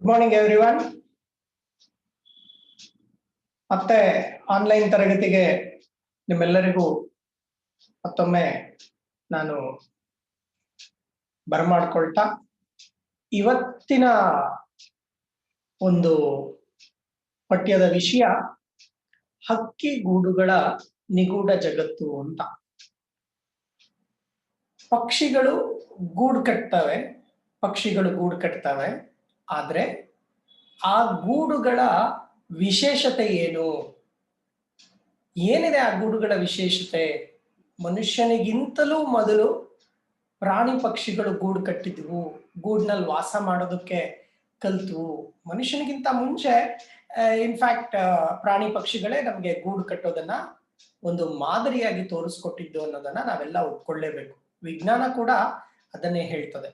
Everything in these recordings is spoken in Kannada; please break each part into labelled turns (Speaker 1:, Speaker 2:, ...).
Speaker 1: Good morning everyone. ಮತ್ತೆ ಆನ್ಲೈನ್ ತರಗತಿಗೆ ನಿಮ್ಮೆಲ್ಲರಿಗೂ ಮತ್ತೊಮ್ಮೆ ನಾನು ಬರಮಾಡ್ಕೊಳ್ತಾ ಇವತ್ತಿನ ಒಂದು ಪಠ್ಯದ ವಿಷಯ ಹಕ್ಕಿಗೂಡುಗಳ ನಿಗೂಢ ಜಗತ್ತು ಅಂತ. ಪಕ್ಷಿಗಳು ಗೂಡು ಕಟ್ತವೆ, ಆದ್ರೆ ಆ ಗೂಡುಗಳ ವಿಶೇಷತೆ ಏನಿದೆ? ಆ ಗೂಡುಗಳ ವಿಶೇಷತೆ ಮನುಷ್ಯನಿಗಿಂತಲೂ ಮೊದಲು ಪ್ರಾಣಿ ಪಕ್ಷಿಗಳು ಗೂಡು ಕಟ್ಟಿದ್ವು, ಗೂಡಿನಲ್ಲಿ ವಾಸ ಮಾಡೋದಕ್ಕೆ ಕಲ್ತ್ವು. ಮನುಷ್ಯನಿಗಿಂತ ಮುಂಚೆ ಇನ್ಫ್ಯಾಕ್ಟ್ ಪ್ರಾಣಿ ಪಕ್ಷಿಗಳೇ ನಮ್ಗೆ ಗೂಡು ಕಟ್ಟೋದನ್ನ ಒಂದು ಮಾದರಿಯಾಗಿ ತೋರಿಸ್ಕೊಟ್ಟಿದ್ದು ಅನ್ನೋದನ್ನ ನಾವೆಲ್ಲ ಒಪ್ಕೊಳ್ಳೇಬೇಕು. ವಿಜ್ಞಾನ ಕೂಡ ಅದನ್ನೇ ಹೇಳ್ತದೆ.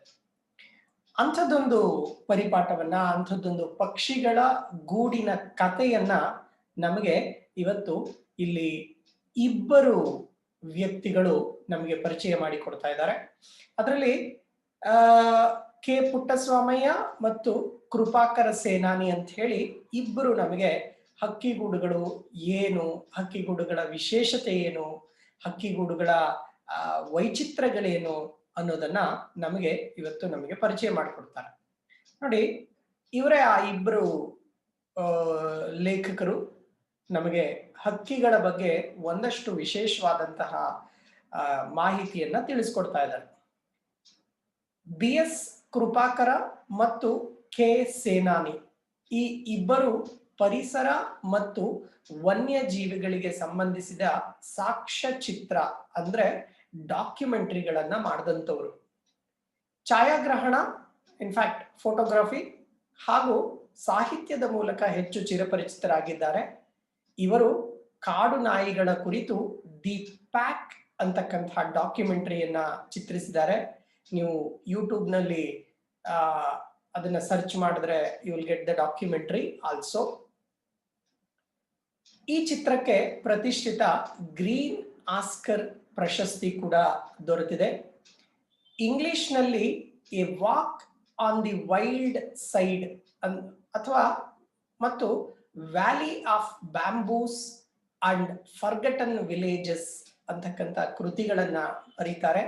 Speaker 1: ಅಂಥದ್ದೊಂದು ಪರಿಪಾಠವನ್ನ, ಅಂಥದ್ದೊಂದು ಪಕ್ಷಿಗಳ ಗೂಡಿನ ಕಥೆಯನ್ನ ನಮಗೆ ಇವತ್ತು ಇಲ್ಲಿ ಇಬ್ಬರು ವ್ಯಕ್ತಿಗಳು ನಮಗೆ ಪರಿಚಯ ಮಾಡಿಕೊಡ್ತಾ ಇದ್ದಾರೆ. ಅದರಲ್ಲಿ ಕೆ ಪುಟ್ಟಸ್ವಾಮಯ್ಯ ಮತ್ತು ಕೃಪಾಕರ ಸೇನಾನಿ ಅಂತ ಹೇಳಿ ಇಬ್ಬರು ನಮಗೆ ಹಕ್ಕಿಗೂಡುಗಳು ಏನು, ಹಕ್ಕಿಗೂಡುಗಳ ವಿಶೇಷತೆ ಏನು, ಹಕ್ಕಿಗೂಡುಗಳ ವೈಚಿತ್ರ್ಯಗಳೇನು ಅನ್ನೋದನ್ನ ನಮಗೆ ಪರಿಚಯ ಮಾಡಿಕೊಡ್ತಾರೆ. ನೋಡಿ, ಇವರೇ ಆ ಇಬ್ಬರು ಲೇಖಕರು ನಮಗೆ ಹಕ್ಕಿಗಳ ಬಗ್ಗೆ ಒಂದಷ್ಟು ವಿಶೇಷವಾದಂತಹ ಮಾಹಿತಿಯನ್ನ ತಿಳಿಸ್ಕೊಡ್ತಾ ಇದ್ದಾರೆ. BS ಕೃಪಾಕರ ಮತ್ತು ಕೆ ಸೇನಾನಿ ಈ ಇಬ್ಬರು ಪರಿಸರ ಮತ್ತು ವನ್ಯಜೀವಿಗಳಿಗೆ ಸಂಬಂಧಿಸಿದ ಸಾಕ್ಷ್ಯಚಿತ್ರ ಅಂದ್ರೆ ಡಾಕ್ಯುಮೆಂಟರಿಗಳನ್ನ ಮಾಡಿದಂಥವ್ರು. ಛಾಯಾಗ್ರಹಣ, ಇನ್ಫ್ಯಾಕ್ಟ್ ಫೋಟೋಗ್ರಫಿ ಹಾಗೂ ಸಾಹಿತ್ಯದ ಮೂಲಕ ಹೆಚ್ಚು ಚಿರಪರಿಚಿತರಾಗಿದ್ದಾರೆ. ಇವರು ಕಾಡು ನಾಯಿಗಳ ಕುರಿತು ದಿ ಪ್ಯಾಕ್ ಅಂತಕ್ಕಂತಹ ಡಾಕ್ಯುಮೆಂಟರಿಯನ್ನ ಚಿತ್ರಿಸಿದ್ದಾರೆ. ನೀವು ಯೂಟ್ಯೂಬ್ ನಲ್ಲಿ ಅದನ್ನ ಸರ್ಚ್ ಮಾಡಿದ್ರೆ you will get the documentary also. ಈ ಚಿತ್ರಕ್ಕೆ ಪ್ರತಿಷ್ಠಿತ ಗ್ರೀನ್ ಆಸ್ಕರ್ ಪ್ರಶಸ್ತಿ ಕೂಡ ದೊರೆತಿದೆ. ಇಂಗ್ಲಿಷ್ ನಲ್ಲಿ A walk on the wild side ಅಥವಾ ಮತ್ತು valley of bamboos and forgotten villages ಅಂತಕ್ಕಂಥ ಕೃತಿಗಳನ್ನ ಬರೀತಾರೆ.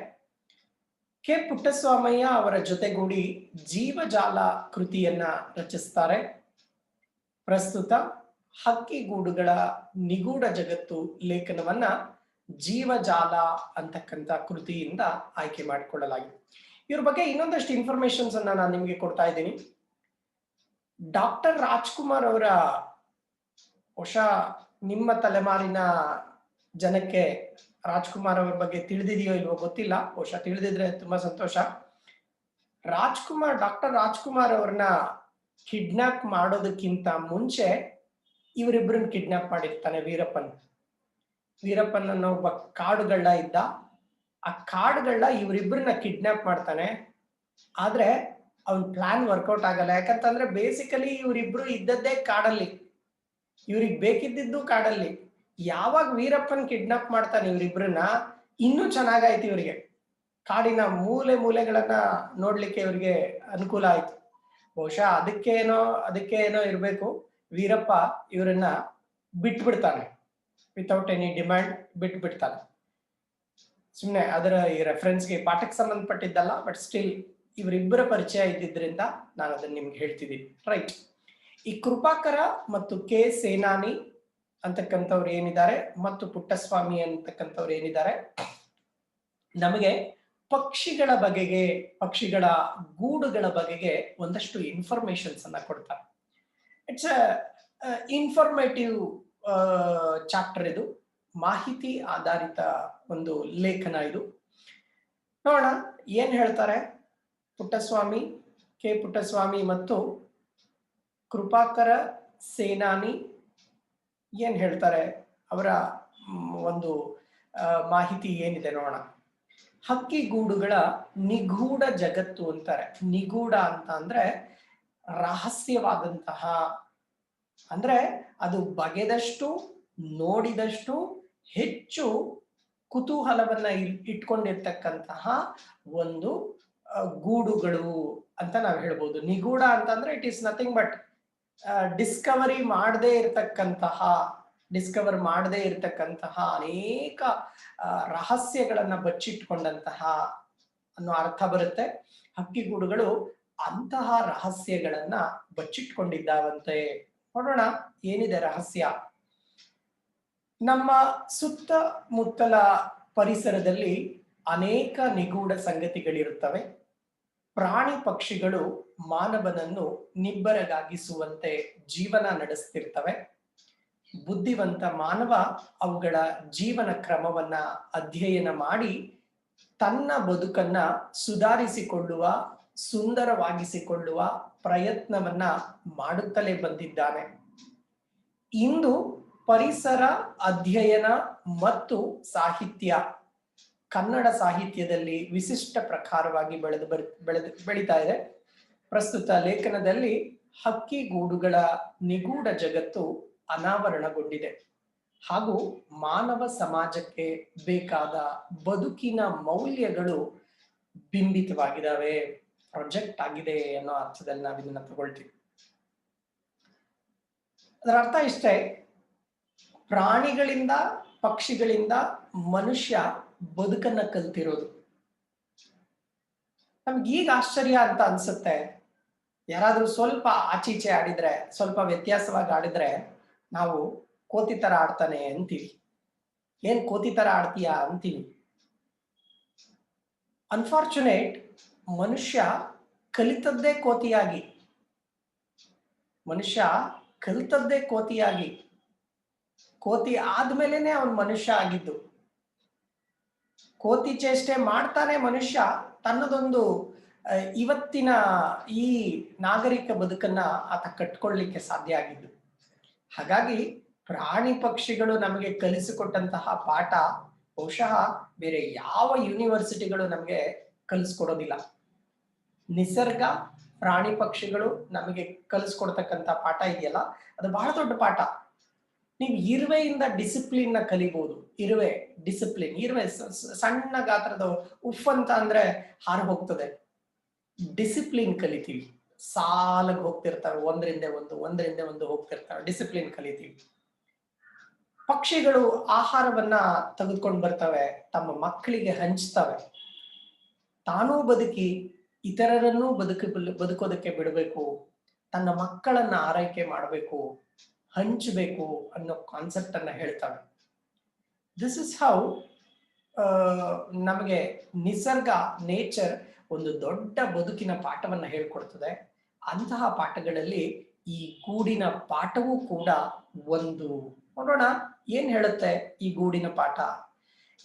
Speaker 1: ಕೆ ಪುಟ್ಟಸ್ವಾಮಯ್ಯ ಅವರ ಜೊತೆಗೂಡಿ ಜೀವಜಾಲ ಕೃತಿಯನ್ನ ರಚಿಸ್ತಾರೆ. ಪ್ರಸ್ತುತ ಹಕ್ಕಿಗೂಡುಗಳ ನಿಗೂಢ ಜಗತ್ತು ಲೇಖನವನ್ನ ಜೀವಜಾಲ ಅಂತಕ್ಕಂಥ ಕೃತಿಯಿಂದ ಆಯ್ಕೆ ಮಾಡಿಕೊಳ್ಳಲಾಗಿದೆ. ಇವ್ರ ಬಗ್ಗೆ ಇನ್ನೊಂದಷ್ಟು ಇನ್ಫಾರ್ಮೇಶನ್ಸ್ ಅನ್ನ ನಾನು ನಿಮಗೆ ಕೊಡ್ತಾ ಇದ್ದೀನಿ. ಡಾಕ್ಟರ್ ರಾಜ್ಕುಮಾರ್ ಅವರ ನಿಮ್ಮ ತಲೆಮಾರಿನ ಜನಕ್ಕೆ ರಾಜ್ಕುಮಾರ್ ಅವರ ಬಗ್ಗೆ ತಿಳಿದಿದೆಯೋ ಇಲ್ವೋ ಗೊತ್ತಿಲ್ಲ, ತಿಳಿದಿದ್ರೆ ತುಂಬಾ ಸಂತೋಷ. ಡಾಕ್ಟರ್ ರಾಜ್ಕುಮಾರ್ ಅವ್ರನ್ನ ಕಿಡ್ನಾಪ್ ಮಾಡೋದಕ್ಕಿಂತ ಮುಂಚೆ ಇವರಿಬ್ಬರನ್ನ ಕಿಡ್ನಾಪ್ ಮಾಡಿರ್ತಾನೆ ವೀರಪ್ಪನ್ ಅನ್ನೋ ಒಬ್ಬ ಕಾಡುಗಳ್ಳ ಇದ್ದ. ಆ ಕಾಡುಗಳ್ಳ ಇವರಿಬ್ಬರನ್ನ ಕಿಡ್ನಾಪ್ ಮಾಡ್ತಾನೆ. ಆದ್ರೆ ಅವನ್ ಪ್ಲಾನ್ ವರ್ಕೌಟ್ ಆಗಲ್ಲ. ಯಾಕಂತಂದ್ರೆ ಬೇಸಿಕಲಿ ಇವರಿಬ್ರು ಇದ್ದದ್ದೇ ಕಾಡಲ್ಲಿ, ಇವ್ರಿಗೆ ಬೇಕಿದ್ದು ಕಾಡಲ್ಲಿ. ಯಾವಾಗ ವೀರಪ್ಪನ್ ಕಿಡ್ನಾಪ್ ಮಾಡ್ತಾನೆ ಇವರಿಬ್ರನ್ನ, ಇನ್ನೂ ಚೆನ್ನಾಗಾಯ್ತು ಇವರಿಗೆ. ಕಾಡಿನ ಮೂಲೆಗಳನ್ನ ನೋಡ್ಲಿಕ್ಕೆ ಇವ್ರಿಗೆ ಅನುಕೂಲ ಆಯ್ತು. ಬಹುಶಃ ಅದಕ್ಕೇನೋ ಇರ್ಬೇಕು. ವೀರಪ್ಪ ಇವರನ್ನ ಬಿಟ್ಬಿಡ್ತಾನೆ, ವಿತೌಟ್ ಎನಿ ಡಿಮ್ಯಾಂಡ್ ಬಿಟ್ಬಿಡ್ತಾನೆ. ಸುಮ್ಮನೆ ಅದರ ಈ ರೆಫರೆನ್ಸ್ಗೆ ಪಾಠಕ್ಕೆ ಸಂಬಂಧಪಟ್ಟಿದ್ದಲ್ಲ, ಬಟ್ ಸ್ಟಿಲ್ ಇವರಿಬ್ಬರ ಪರಿಚಯ ಇದ್ದಿದ್ರಿಂದ ನಾನು ಅದನ್ನ ನಿಮ್ಗೆ ಹೇಳ್ತಿದ್ದೀನಿ. ರೈಟ್. ಈ ಕೃಪಾಕರ ಮತ್ತು ಕೆ ಸೇನಾನಿ ಅಂತಕ್ಕಂಥವ್ರು ಏನಿದ್ದಾರೆ ಮತ್ತು ಪುಟ್ಟಸ್ವಾಮಿ ಅಂತಕ್ಕಂಥವ್ರು ಏನಿದ್ದಾರೆ, ನಮಗೆ ಪಕ್ಷಿಗಳ ಗೂಡುಗಳ ಬಗೆಗೆ ಒಂದಷ್ಟು ಇನ್ಫಾರ್ಮೇಶನ್ಸ್ ಅನ್ನ ಕೊಡ್ತಾರೆ. ಇಟ್ಸ್ ಇನ್ಫಾರ್ಮೇಟಿವ್ ಚಾಪ್ಟರ್ ಇದು, ಮಾಹಿತಿ ಆಧಾರಿತ ಒಂದು ಲೇಖನ ಇದು. ನೋಡೋಣ ಏನ್ ಹೇಳ್ತಾರೆ ಕೆ ಪುಟ್ಟಸ್ವಾಮಿ ಮತ್ತು ಕೃಪಾಕರ ಸೇನಾನಿ ಏನ್ ಹೇಳ್ತಾರೆ, ಅವರ ಒಂದು ಮಾಹಿತಿ ಏನಿದೆ ನೋಡೋಣ. ಹಕ್ಕಿಗೂಡುಗಳ ನಿಗೂಢ ಜಗತ್ತು ಅಂತಾರೆ. ನಿಗೂಢ ಅಂತ ಅಂದ್ರೆ ರಹಸ್ಯವಾದಂತಹ, ಅಂದ್ರೆ ಅದು ಬಗೆದಷ್ಟು ನೋಡಿದಷ್ಟು ಹೆಚ್ಚು ಕುತೂಹಲವನ್ನ ಇಟ್ಕೊಂಡಿರ್ತಕ್ಕಂತಹ ಒಂದು ಗೂಡುಗಳು ಅಂತ ನಾವು ಹೇಳ್ಬೋದು. ನಿಗೂಢ ಅಂತಂದ್ರೆ it is nothing but Discover ಮಾಡದೇ ಇರತಕ್ಕಂತಹ ಅನೇಕ ರಹಸ್ಯಗಳನ್ನ ಬಚ್ಚಿಟ್ಕೊಂಡಂತಹ ಅನ್ನೋ ಅರ್ಥ ಬರುತ್ತೆ. ಹಕ್ಕಿಗೂಡುಗಳು ಅಂತಹ ರಹಸ್ಯಗಳನ್ನ ಬಚ್ಚಿಟ್ಕೊಂಡಿದ್ದಾವಂತೆ. ನೋಡೋಣ ಏನಿದೆ ರಹಸ್ಯ. ನಮ್ಮ ಸುತ್ತಮುತ್ತಲ ಪರಿಸರದಲ್ಲಿ ಅನೇಕ ನಿಗೂಢ ಸಂಗತಿಗಳಿರುತ್ತವೆ. ಪ್ರಾಣಿ ಪಕ್ಷಿಗಳು ಮಾನವನನ್ನು ನಿಬ್ಬರಗಾಗಿಸುವಂತೆ ಜೀವನ ನಡೆಸ್ತಿರ್ತವೆ. ಬುದ್ಧಿವಂತ ಮಾನವ ಅವುಗಳ ಜೀವನ ಕ್ರಮವನ್ನ ಅಧ್ಯಯನ ಮಾಡಿ ತನ್ನ ಬದುಕನ್ನ ಸುಧಾರಿಸಿಕೊಳ್ಳುವ, ಸುಂದರವಾಗಿಸಿಕೊಳ್ಳುವ ಪ್ರಯತ್ನವನ್ನ ಮಾಡುತ್ತಲೇ ಬಂದಿದ್ದಾನೆ. ಇಂದು ಪರಿಸರ ಅಧ್ಯಯನ ಮತ್ತು ಸಾಹಿತ್ಯ ಕನ್ನಡ ಸಾಹಿತ್ಯದಲ್ಲಿ ವಿಶಿಷ್ಟ ಪ್ರಕಾರವಾಗಿ ಬೆಳೀತಾ ಇದೆ. ಪ್ರಸ್ತುತ ಲೇಖನದಲ್ಲಿ ಹಕ್ಕಿಗೂಡುಗಳ ನಿಗೂಢ ಜಗತ್ತು ಅನಾವರಣಗೊಂಡಿದೆ ಹಾಗೂ ಮಾನವ ಸಮಾಜಕ್ಕೆ ಬೇಕಾದ ಬದುಕಿನ ಮೌಲ್ಯಗಳು ಬಿಂಬಿತವಾಗಿದ್ದಾವೆ, ಪ್ರೊಜೆಕ್ಟ್ ಆಗಿದೆ ಅನ್ನೋ ಅರ್ಥದಲ್ಲಿ ನಾವು ಇದನ್ನ ತಗೊಳ್ತೀವಿ. ಅದರ ಅರ್ಥ ಇಷ್ಟೇ, ಪ್ರಾಣಿಗಳಿಂದ ಪಕ್ಷಿಗಳಿಂದ ಮನುಷ್ಯ ಬದುಕನ್ನ ಕಲ್ತಿರೋದು. ನಮ್ಗೆ ಈಗ ಆಶ್ಚರ್ಯ ಅಂತ ಅನ್ಸುತ್ತೆ. ಯಾರಾದ್ರೂ ಸ್ವಲ್ಪ ಆಚೀಚೆ ಆಡಿದ್ರೆ, ಸ್ವಲ್ಪ ವ್ಯತ್ಯಾಸವಾಗಿ ಆಡಿದ್ರೆ ನಾವು ಕೋತಿ ತರ ಆಡ್ತಾನೆ ಅಂತೀವಿ. ಏನ್ ಕೋತಿ ತರ ಆಡ್ತೀಯಾ ಅಂತೀವಿ. ಅನ್ಫಾರ್ಚುನೇಟ್, ಮನುಷ್ಯ ಕಲಿತದ್ದೇ ಕೋತಿಯಾಗಿ ಕೋತಿ ಆದ್ಮೇಲೆನೆ ಅವನ್ ಮನುಷ್ಯ ಆಗಿದ್ದು. ಕೋತಿ ಚೇಷ್ಟೆ ಮಾಡ್ತಾನೆ ಮನುಷ್ಯ ತನ್ನದೊಂದು ಇವತ್ತಿನ ಈ ನಾಗರಿಕ ಬದುಕನ್ನ ಆತ ಕಟ್ಕೊಳ್ಳಿಕ್ಕೆ ಸಾಧ್ಯ ಆಗಿದ್ದು. ಹಾಗಾಗಿ ಪ್ರಾಣಿ ಪಕ್ಷಿಗಳು ನಮಗೆ ಕಲಿಸಿಕೊಟ್ಟಂತಹ ಪಾಠ ಬಹುಶಃ ಬೇರೆ ಯಾವ ಯೂನಿವರ್ಸಿಟಿಗಳು ನಮಗೆ ಕಲಿಸ್ಕೊಡೋದಿಲ್ಲ. ನಿಸರ್ಗ, ಪ್ರಾಣಿ ಪಕ್ಷಿಗಳು ನಮಗೆ ಕಲಿಸ್ಕೊಡ್ತಕ್ಕಂಥ ಪಾಠ ಇದೆಯಲ್ಲ, ಅದು ಬಹಳ ದೊಡ್ಡ ಪಾಠ. ನೀವು ಇರುವೆಯಿಂದ ಡಿಸಿಪ್ಲಿನ್ ನ ಕಲಿಬಹುದು. ಇರುವೆ ಸಣ್ಣ ಗಾತ್ರದ ಉಫ್ ಅಂತ ಅಂದ್ರೆ ಹಾರು ಹೋಗ್ತದೆ. ಡಿಸಿಪ್ಲಿನ್ ಕಲಿತೀವಿ. ಸಾಲಾಗಿ ಹೋಗ್ತಿರ್ತಾವೆ, ಒಂದರಿಂದ ಒಂದು ಹೋಗ್ತಿರ್ತಾವೆ. ಡಿಸಿಪ್ಲಿನ್ ಕಲಿತೀವಿ. ಪಕ್ಷಿಗಳು ಆಹಾರವನ್ನ ತೆಗೆದುಕೊಂಡು ಬರ್ತವೆ, ತಮ್ಮ ಮಕ್ಕಳಿಗೆ ಹಂಚ್ತವೆ. ತಾನೂ ಬದುಕಿ ಇತರರನ್ನೂ ಬದುಕೋದಕ್ಕೆ ಬಿಡಬೇಕು, ತನ್ನ ಮಕ್ಕಳನ್ನ ಆರೈಕೆ ಮಾಡಬೇಕು, ಹಂಚಬೇಕು ಅನ್ನೋ ಕಾನ್ಸೆಪ್ಟ್ ಅನ್ನ ಹೇಳ್ತವೆ. ದಿಸ್ ಇಸ್ ಹೌ ನಮಗೆ ನಿಸರ್ಗ, ನೇಚರ್ ಒಂದು ದೊಡ್ಡ ಬದುಕಿನ ಪಾಠವನ್ನ ಹೇಳ್ಕೊಡ್ತದೆ. ಅಂತಹ ಪಾಠಗಳಲ್ಲಿ ಈ ಗೂಡಿನ ಪಾಠವೂ ಕೂಡ ಒಂದು. ನೋಡೋಣ ಏನ್ ಹೇಳುತ್ತೆ ಈ ಗೂಡಿನ ಪಾಠ,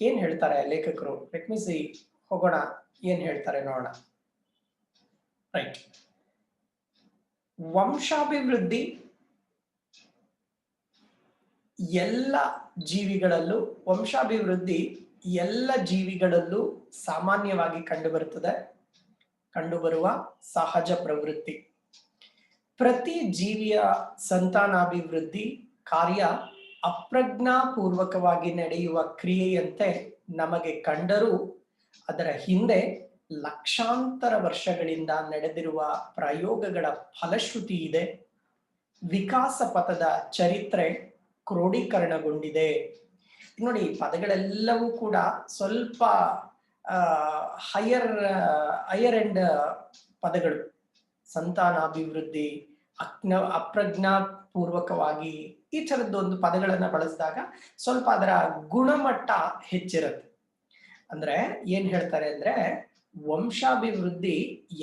Speaker 1: ಏನ್ ಹೇಳ್ತಾರೆ ಲೇಖಕರು. ಲೆಟ್ ಮಿ ಸಿ, ಹೋಗೋಣ ಏನ್ ಹೇಳ್ತಾರೆ ನೋಡೋಣ. ರೈಟ್. ವಂಶಾಭಿವೃದ್ಧಿ ಎಲ್ಲ ಜೀವಿಗಳಲ್ಲೂ ಸಾಮಾನ್ಯವಾಗಿ ಕಂಡುಬರುವ ಸಹಜ ಪ್ರವೃತ್ತಿ. ಪ್ರತಿ ಜೀವಿಯ ಸಂತಾನಾಭಿವೃದ್ಧಿ ಕಾರ್ಯ ಅಪ್ರಜ್ಞಾಪೂರ್ವಕವಾಗಿ ನಡೆಯುವ ಕ್ರಿಯೆಯಂತೆ ನಮಗೆ ಕಂಡರೂ ಅದರ ಹಿಂದೆ ಲಕ್ಷಾಂತರ ವರ್ಷಗಳಿಂದ ನಡೆದಿರುವ ಪ್ರಯೋಗಗಳ ಫಲಶ್ರುತಿ ಇದೆ. ವಿಕಾಸ ಪಥದ ಚರಿತ್ರೆ ಕ್ರೋಢೀಕರಣಗೊಂಡಿದೆ. ನೋಡಿ, ಪದಗಳೆಲ್ಲವೂ ಕೂಡ ಸ್ವಲ್ಪ ಹೈಯರ್ ಎಂಡ್ ಪದಗಳು. ಸಂತಾನಾಭಿವೃದ್ಧಿ, ಅಪ್ರಜ್ಞಾಪೂರ್ವಕವಾಗಿ, ಈ ತರದ್ದೊಂದು ಪದಗಳನ್ನ ಬಳಸಿದಾಗ ಸ್ವಲ್ಪ ಅದರ ಗುಣಮಟ್ಟ ಹೆಚ್ಚಿರುತ್ತೆ. ಅಂದ್ರೆ ಏನ್ ಹೇಳ್ತಾರೆ ಅಂದ್ರೆ, ವಂಶಾಭಿವೃದ್ಧಿ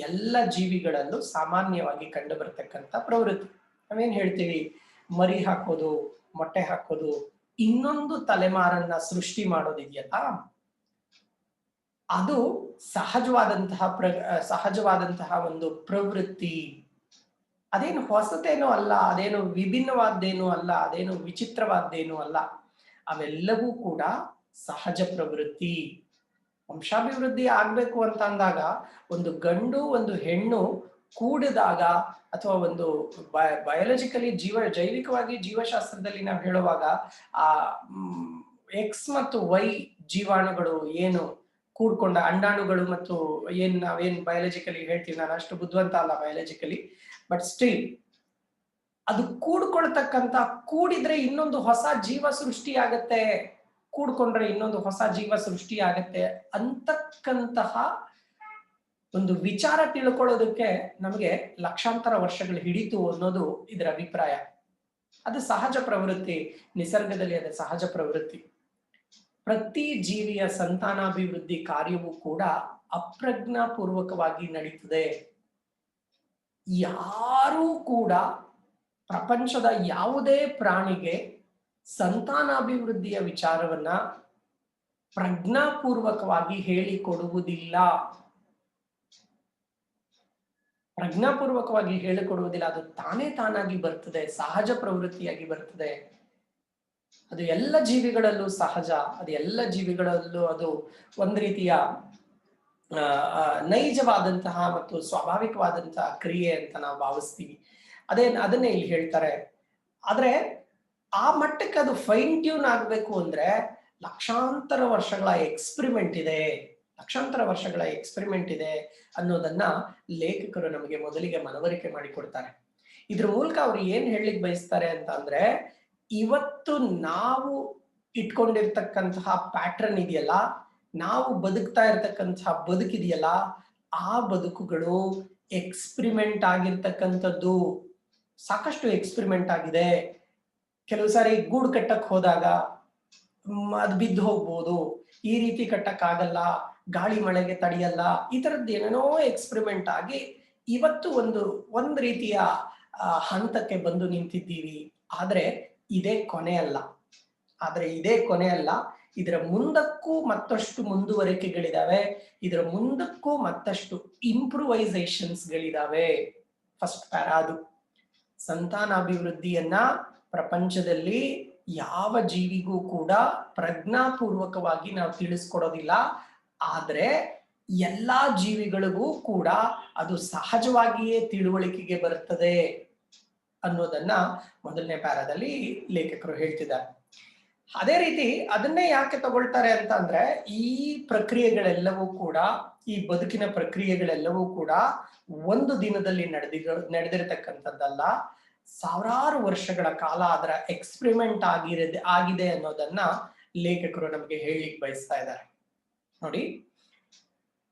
Speaker 1: ಎಲ್ಲ ಜೀವಿಗಳಲ್ಲೂ ಸಾಮಾನ್ಯವಾಗಿ ಕಂಡು ಬರ್ತಕ್ಕಂಥ ಪ್ರವೃತ್ತಿ. ನಾವೇನ್ ಹೇಳ್ತೀವಿ, ಮರಿ ಹಾಕೋದು, ಮೊಟ್ಟೆ ಹಾಕೋದು, ಇನ್ನೊಂದು ತಲೆಮಾರನ್ನ ಸೃಷ್ಟಿ ಮಾಡೋದಿದೆಯಲ್ಲ, ಅದು ಸಹಜವಾದಂತಹ ಒಂದು ಪ್ರವೃತ್ತಿ. ಅದೇನು ಹೊಸತೇನೂ ಅಲ್ಲ, ಅದೇನು ವಿಭಿನ್ನವಾದ್ದೇನೂ ಅಲ್ಲ, ಅದೇನು ವಿಚಿತ್ರವಾದ್ದೇನೂ ಅಲ್ಲ. ಅವೆಲ್ಲವೂ ಕೂಡ ಸಹಜ ಪ್ರವೃತ್ತಿ. ವಂಶಾಭಿವೃದ್ಧಿ ಆಗ್ಬೇಕು ಅಂತ ಅಂದಾಗ ಒಂದು ಗಂಡು ಒಂದು ಹೆಣ್ಣು ಕೂಡಿದಾಗ, ಅಥವಾ ಒಂದು ಬಯಾಲಜಿಕಲಿ ಜೈವಿಕವಾಗಿ ಜೀವಶಾಸ್ತ್ರದಲ್ಲಿ ನಾವು ಹೇಳುವಾಗ ಆ ಎಕ್ಸ್ ಮತ್ತು ವೈ ಜೀವಾಣುಗಳು ಏನು ಕೂಡ್ಕೊಂಡ ಅಂಡಾಣುಗಳು ಮತ್ತು ನಾವೇನ್ ಬಯಾಲಜಿಕಲಿ ಹೇಳ್ತೀವಿ, ನಾನು ಅಷ್ಟು ಬುದ್ಧಿವಂತ ಅಲ್ಲ ಬಯಾಲಜಿಕಲಿ, ಬಟ್ ಸ್ಟಿಲ್ ಅದು ಕೂಡ್ಕೊಳ್ತಕ್ಕಂತ, ಕೂಡಿದ್ರೆ ಇನ್ನೊಂದು ಹೊಸ ಜೀವ ಸೃಷ್ಟಿ ಆಗತ್ತೆ, ಕೂಡ್ಕೊಂಡ್ರೆ ಇನ್ನೊಂದು ಹೊಸ ಜೀವ ಸೃಷ್ಟಿ ಆಗತ್ತೆ ಅಂತಕ್ಕಂತಹ ಒಂದು ವಿಚಾರ ತಿಳ್ಕೊಳ್ಳೋದಕ್ಕೆ ನಮಗೆ ಲಕ್ಷಾಂತರ ವರ್ಷಗಳು ಹಿಡಿತು ಅನ್ನೋದು ಇದರ ಅಭಿಪ್ರಾಯ. ಅದು ಸಹಜ ಪ್ರವೃತ್ತಿ, ನಿಸರ್ಗದಲ್ಲಿ ಅದು ಸಹಜ ಪ್ರವೃತ್ತಿ. ಪ್ರತಿ ಜೀವಿಯ ಸಂತಾನಾಭಿವೃದ್ಧಿ ಕಾರ್ಯವೂ ಕೂಡ ಅಪ್ರಜ್ಞಾಪೂರ್ವಕವಾಗಿ ನಡೀತದೆ. ಯಾರೂ ಕೂಡ ಪ್ರಪಂಚದ ಯಾವುದೇ ಪ್ರಾಣಿಗೆ ಸಂತಾನಾಭಿವೃದ್ಧಿಯ ವಿಚಾರವನ್ನ ಪ್ರಜ್ಞಾಪೂರ್ವಕವಾಗಿ ಹೇಳಿಕೊಡುವುದಿಲ್ಲ. ಪ್ರಜ್ಞಾಪೂರ್ವಕವಾಗಿ ಹೇಳಿಕೊಡುವುದಿಲ್ಲ, ಅದು ತಾನೇ ತಾನಾಗಿ ಬರ್ತದೆ, ಸಹಜ ಪ್ರವೃತ್ತಿಯಾಗಿ ಬರ್ತದೆ. ಅದು ಎಲ್ಲ ಜೀವಿಗಳಲ್ಲೂ ಸಹಜ, ಅದು ಎಲ್ಲ ಜೀವಿಗಳಲ್ಲೂ ಅದು ಒಂದು ರೀತಿಯ ನೈಜವಾದಂತಹ ಮತ್ತು ಸ್ವಾಭಾವಿಕವಾದಂತಹ ಕ್ರಿಯೆ ಅಂತ ನಾವು ಭಾವಿಸ್ತೀವಿ. ಅದನ್ನೇ ಇಲ್ಲಿ ಹೇಳ್ತಾರೆ. ಆದ್ರೆ ಆ ಮಟ್ಟಕ್ಕೆ ಅದು ಫೈನ್ ಟ್ಯೂನ್ ಆಗ್ಬೇಕು ಅಂದ್ರೆ ಲಕ್ಷಾಂತರ ವರ್ಷಗಳ ಎಕ್ಸ್ಪೆರಿಮೆಂಟ್ ಇದೆ, ಲಕ್ಷಾಂತರ ವರ್ಷಗಳ ಎಕ್ಸ್ಪೆರಿಮೆಂಟ್ ಇದೆ ಅನ್ನೋದನ್ನ ಲೇಖಕರು ನಮಗೆ ಮೊದಲಿಗೆ ಮನವರಿಕೆ ಮಾಡಿಕೊಡ್ತಾರೆ. ಇದ್ರ ಮೂಲಕ ಅವ್ರು ಏನ್ ಹೇಳಲಿಕ್ಕೆ ಬಯಸ್ತಾರೆ ಅಂತ ಅಂದ್ರೆ, ಇವತ್ತು ನಾವು ಇಟ್ಕೊಂಡಿರ್ತಕ್ಕಂತಹ ಪ್ಯಾಟ್ರನ್ ಇದೆಯಲ್ಲ, ನಾವು ಬದುಕ್ತಾ ಇರ್ತಕ್ಕಂತಹ ಬದುಕಿದೆಯಲ್ಲ, ಆ ಬದುಕುಗಳು ಎಕ್ಸ್ಪೆರಿಮೆಂಟ್ ಆಗಿರ್ತಕ್ಕಂಥದ್ದು. ಸಾಕಷ್ಟು ಎಕ್ಸ್ಪೆರಿಮೆಂಟ್ ಆಗಿದೆ. ಕೆಲವು ಸಾರಿ ಗೂಡು ಕಟ್ಟಕ್ ಹೋದಾಗ ಅದು ಬಿದ್ದು ಹೋಗ್ಬೋದು, ಈ ರೀತಿ ಕಟ್ಟಕ್ ಆಗಲ್ಲ, ಗಾಳಿ ಮಳೆಗೆ ತಡೆಯಲ್ಲ, ಈ ತರದ್ದು ಏನೇನೋ ಎಕ್ಸ್ಪೆರಿಮೆಂಟ್ ಆಗಿ ಇವತ್ತು ಒಂದು ರೀತಿಯ ಹಂತಕ್ಕೆ ಬಂದು ನಿಂತಿದ್ದೀವಿ. ಆದ್ರೆ ಇದೇ ಕೊನೆ ಅಲ್ಲ, ಇದರ ಮುಂದಕ್ಕೂ ಮತ್ತಷ್ಟು ಮುಂದುವರಿಕೆಗಳಿದಾವೆ, ಇದರ ಮುಂದಕ್ಕೂ ಮತ್ತಷ್ಟು ಇಂಪ್ರೂವೈಸೇಷನ್ಸ್ಗಳಿದಾವೆ. ಫಸ್ಟ್ ಪ್ಯಾರಾ ಅದು. ಸಂತಾನಾಭಿವೃದ್ಧಿಯನ್ನ ಪ್ರಪಂಚದಲ್ಲಿ ಯಾವ ಜೀವಿಗೂ ಕೂಡ ಪ್ರಜ್ಞಾಪೂರ್ವಕವಾಗಿ ನಾವು ತಿಳಿಸ್ಕೊಡೋದಿಲ್ಲ. ಆದ್ರೆ ಎಲ್ಲಾ ಜೀವಿಗಳಿಗೂ ಕೂಡ ಅದು ಸಹಜವಾಗಿಯೇ ತಿಳುವಳಿಕೆಗೆ ಬರುತ್ತದೆ ಅನ್ನೋದನ್ನ ಮೊದಲನೇ ಪ್ಯಾರಾದಲ್ಲಿ ಲೇಖಕರು ಹೇಳ್ತಿದ್ದಾರೆ. ಅದೇ ರೀತಿ ಅದನ್ನೇ ಯಾಕೆ ತಗೊಳ್ತಾರೆ ಅಂತ ಅಂದ್ರೆ, ಈ ಪ್ರಕ್ರಿಯೆಗಳೆಲ್ಲವೂ ಕೂಡ, ಈ ಬದುಕಿನ ಪ್ರಕ್ರಿಯೆಗಳೆಲ್ಲವೂ ಕೂಡ ಒಂದು ದಿನದಲ್ಲಿ ನಡೆದಿರತಕ್ಕಂಥದ್ದಲ್ಲ, ಸಾವಿರಾರು ವರ್ಷಗಳ ಕಾಲ ಅದರ ಎಕ್ಸ್ಪೆರಿಮೆಂಟ್ ಆಗಿದೆ ಅನ್ನೋದನ್ನ ಲೇಖಕರು ನಮಗೆ ಹೇಳಲಿಕ್ಕೆ ಬಯಸ್ತಾ ಇದ್ದಾರೆ. ನೋಡಿ,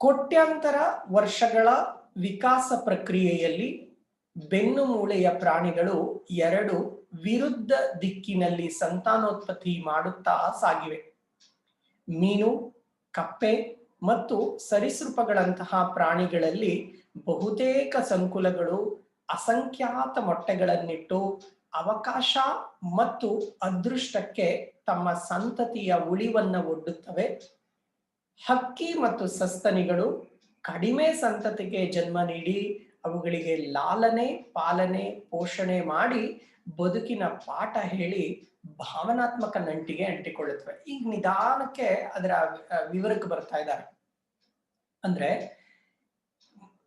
Speaker 1: ಕೋಟ್ಯಾಂತರ ವರ್ಷಗಳ ವಿಕಾಸ ಪ್ರಕ್ರಿಯೆಯಲ್ಲಿ ಬೆನ್ನು ಮೂಳೆಯ ಪ್ರಾಣಿಗಳು ಎರಡು ವಿರುದ್ಧ ದಿಕ್ಕಿನಲ್ಲಿ ಸಂತಾನೋತ್ಪತ್ತಿ ಮಾಡುತ್ತಾ ಸಾಗಿವೆ. ಮೀನು, ಕಪ್ಪೆ ಮತ್ತು ಸರೀಸೃಪಗಳಂತಹ ಪ್ರಾಣಿಗಳಲ್ಲಿ ಬಹುತೇಕ ಸಂಕುಲಗಳು ಅಸಂಖ್ಯಾತ ಮೊಟ್ಟೆಗಳನ್ನಿಟ್ಟು ಅವಕಾಶ ಮತ್ತು ಅದೃಷ್ಟಕ್ಕೆ ತಮ್ಮ ಸಂತತಿಯ ಉಳಿವನ್ನ ಒಡ್ಡುತ್ತವೆ. ಹಕ್ಕಿ ಮತ್ತು ಸಸ್ತನಿಗಳು ಕಡಿಮೆ ಸಂತತಿಗೆ ಜನ್ಮ ನೀಡಿ ಅವುಗಳಿಗೆ ಲಾಲನೆ, ಪಾಲನೆ, ಪೋಷಣೆ ಮಾಡಿ ಬದುಕಿನ ಪಾಠ ಹೇಳಿ ಭಾವನಾತ್ಮಕ ನಂಟಿಗೆ ಅಂಟಿಕೊಳ್ಳುತ್ತವೆ. ಈಗ ನಿಧಾನಕ್ಕೆ ಅದರ ವಿವರಕ್ಕೆ ಬರ್ತಾ ಇದ್ದಾರೆ. ಅಂದ್ರೆ